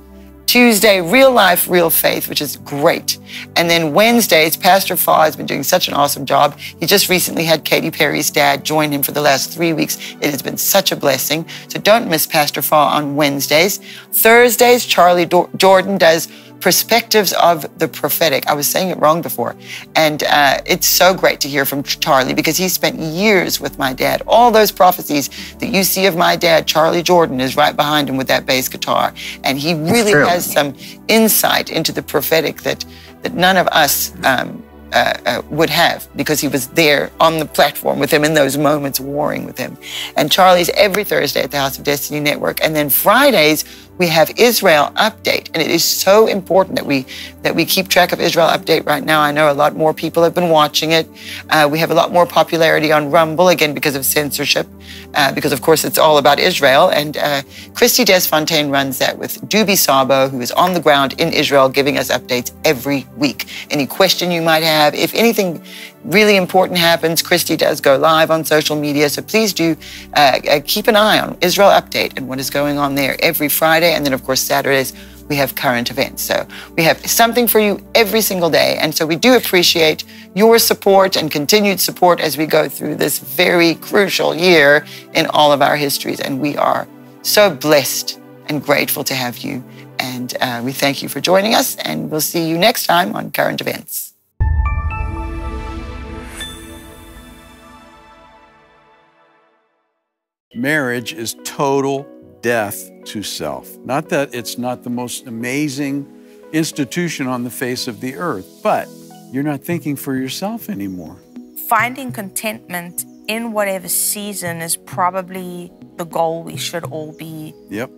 Tuesday, Real Life, Real Faith, which is great. And then Wednesdays, Pastor Fa has been doing such an awesome job. He just recently had Katy Perry's dad join him for the last 3 weeks. It has been such a blessing. So don't miss Pastor Fa on Wednesdays. Thursdays, Charlie Jordan does Perspectives of the Prophetic. I was saying it wrong before. And it's so great to hear from Charlie because he spent years with my dad. All those prophecies that you see of my dad, Charlie Jordan is right behind him with that bass guitar. And he really has some insight into the prophetic that none of us would have because he was there on the platform with him in those moments, warring with him. And Charlie's every Thursday at the House of Destiny Network. And then Fridays, we have Israel Update. And it is so important that we keep track of Israel Update right now. I know a lot more people have been watching it. We have a lot more popularity on Rumble, again, because of censorship, because, of course, it's all about Israel. And Christy Desfontaine runs that with Dubi Sabo, who is on the ground in Israel, giving us updates every week. Any question you might have, if anything really important happens, Christy does go live on social media. So please do keep an eye on Israel Update and what is going on there every Friday. And then, of course, Saturdays, we have current events. So we have something for you every single day. And so we do appreciate your support and continued support as we go through this very crucial year in all of our histories. And we are so blessed and grateful to have you. And we thank you for joining us. And we'll see you next time on Current Events. Marriage is total death to self. Not that it's not the most amazing institution on the face of the earth, but you're not thinking for yourself anymore. Finding contentment in whatever season is probably the goal we should all be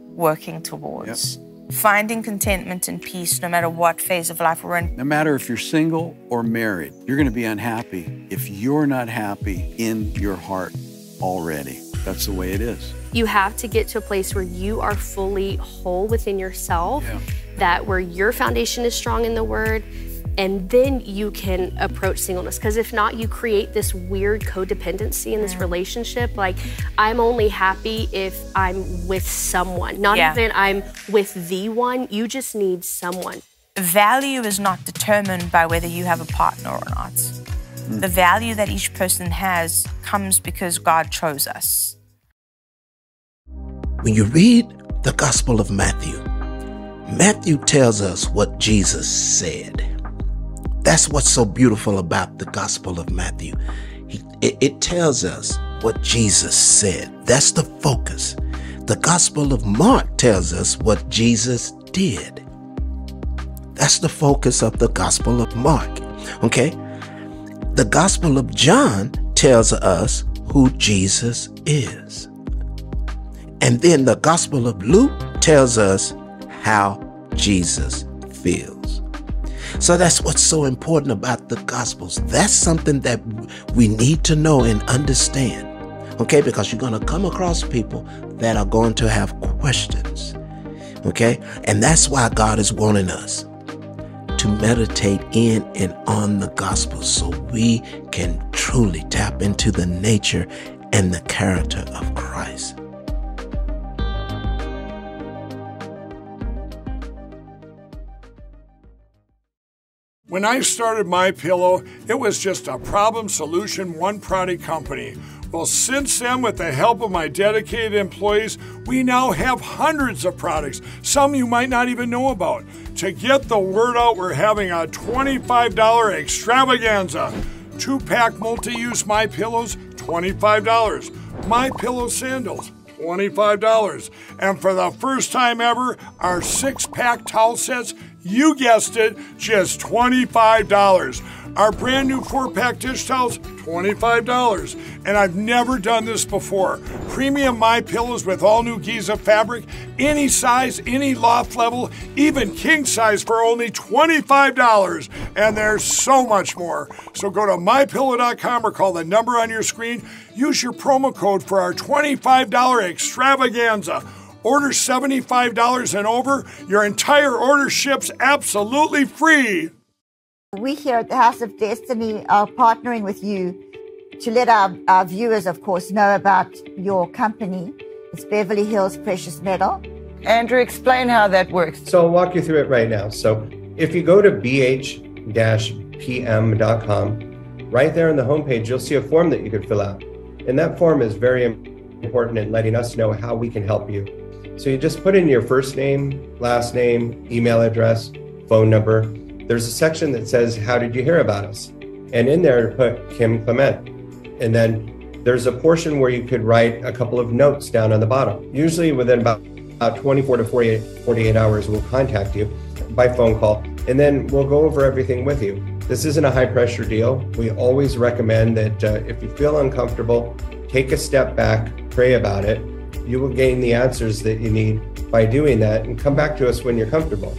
working towards. Finding contentment and peace no matter what phase of life we're in. No matter if you're single or married, you're going to be unhappy if you're not happy in your heart already. That's the way it is. You have to get to a place where you are fully whole within yourself, that where your foundation is strong in the Word, and then you can approach singleness. Because if not, you create this weird codependency in this relationship. Like, I'm only happy if I'm with someone, not even I'm with the one. You just need someone. Value is not determined by whether you have a partner or not. The value that each person has comes because God chose us. When you read the Gospel of Matthew, Matthew tells us what Jesus said. That's what's so beautiful about the Gospel of Matthew. It tells us what Jesus said. That's the focus. The Gospel of Mark tells us what Jesus did. That's the focus of the Gospel of Mark. Okay? The Gospel of John tells us who Jesus is. And then the Gospel of Luke tells us how Jesus feels. So that's what's so important about the Gospels. That's something that we need to know and understand. Okay, because you're going to come across people that are going to have questions. Okay, and that's why God is wanting us to meditate in and on the gospel so we can truly tap into the nature and the character of Christ. When I started MyPillow, it was just a problem solution, one product company. Well, since then, with the help of my dedicated employees, we now have hundreds of products, some you might not even know about. To get the word out, we're having a $25 extravaganza. 2-pack multi-use MyPillows, $25. MyPillow sandals, $25. And for the first time ever, our 6-pack towel sets, you guessed it, just $25. Our brand new 4-pack dish towels, $25. And I've never done this before. Premium MyPillows with all new Giza fabric, any size, any loft level, even king size for only $25. And there's so much more. So go to MyPillow.com or call the number on your screen. Use your promo code for our $25 extravaganza. Order $75 and over. Your entire order ships absolutely free. We here at the House of Destiny are partnering with you to let our viewers, of course, know about your company. It's Beverly Hills Precious Metal. Andrew, explain how that works. So I'll walk you through it right now. So if you go to bh-pm.com, right there on the homepage, you'll see a form that you could fill out. And that form is very important in letting us know how we can help you. So you just put in your first name, last name, email address, phone number. There's a section that says, how did you hear about us? And in there, put Kim Clement. And then there's a portion where you could write a couple of notes down on the bottom. Usually within about 24 to 48 hours, we'll contact you by phone call, and then we'll go over everything with you. This isn't a high pressure deal. We always recommend that if you feel uncomfortable, take a step back, pray about it. You will gain the answers that you need by doing that, and come back to us when you're comfortable.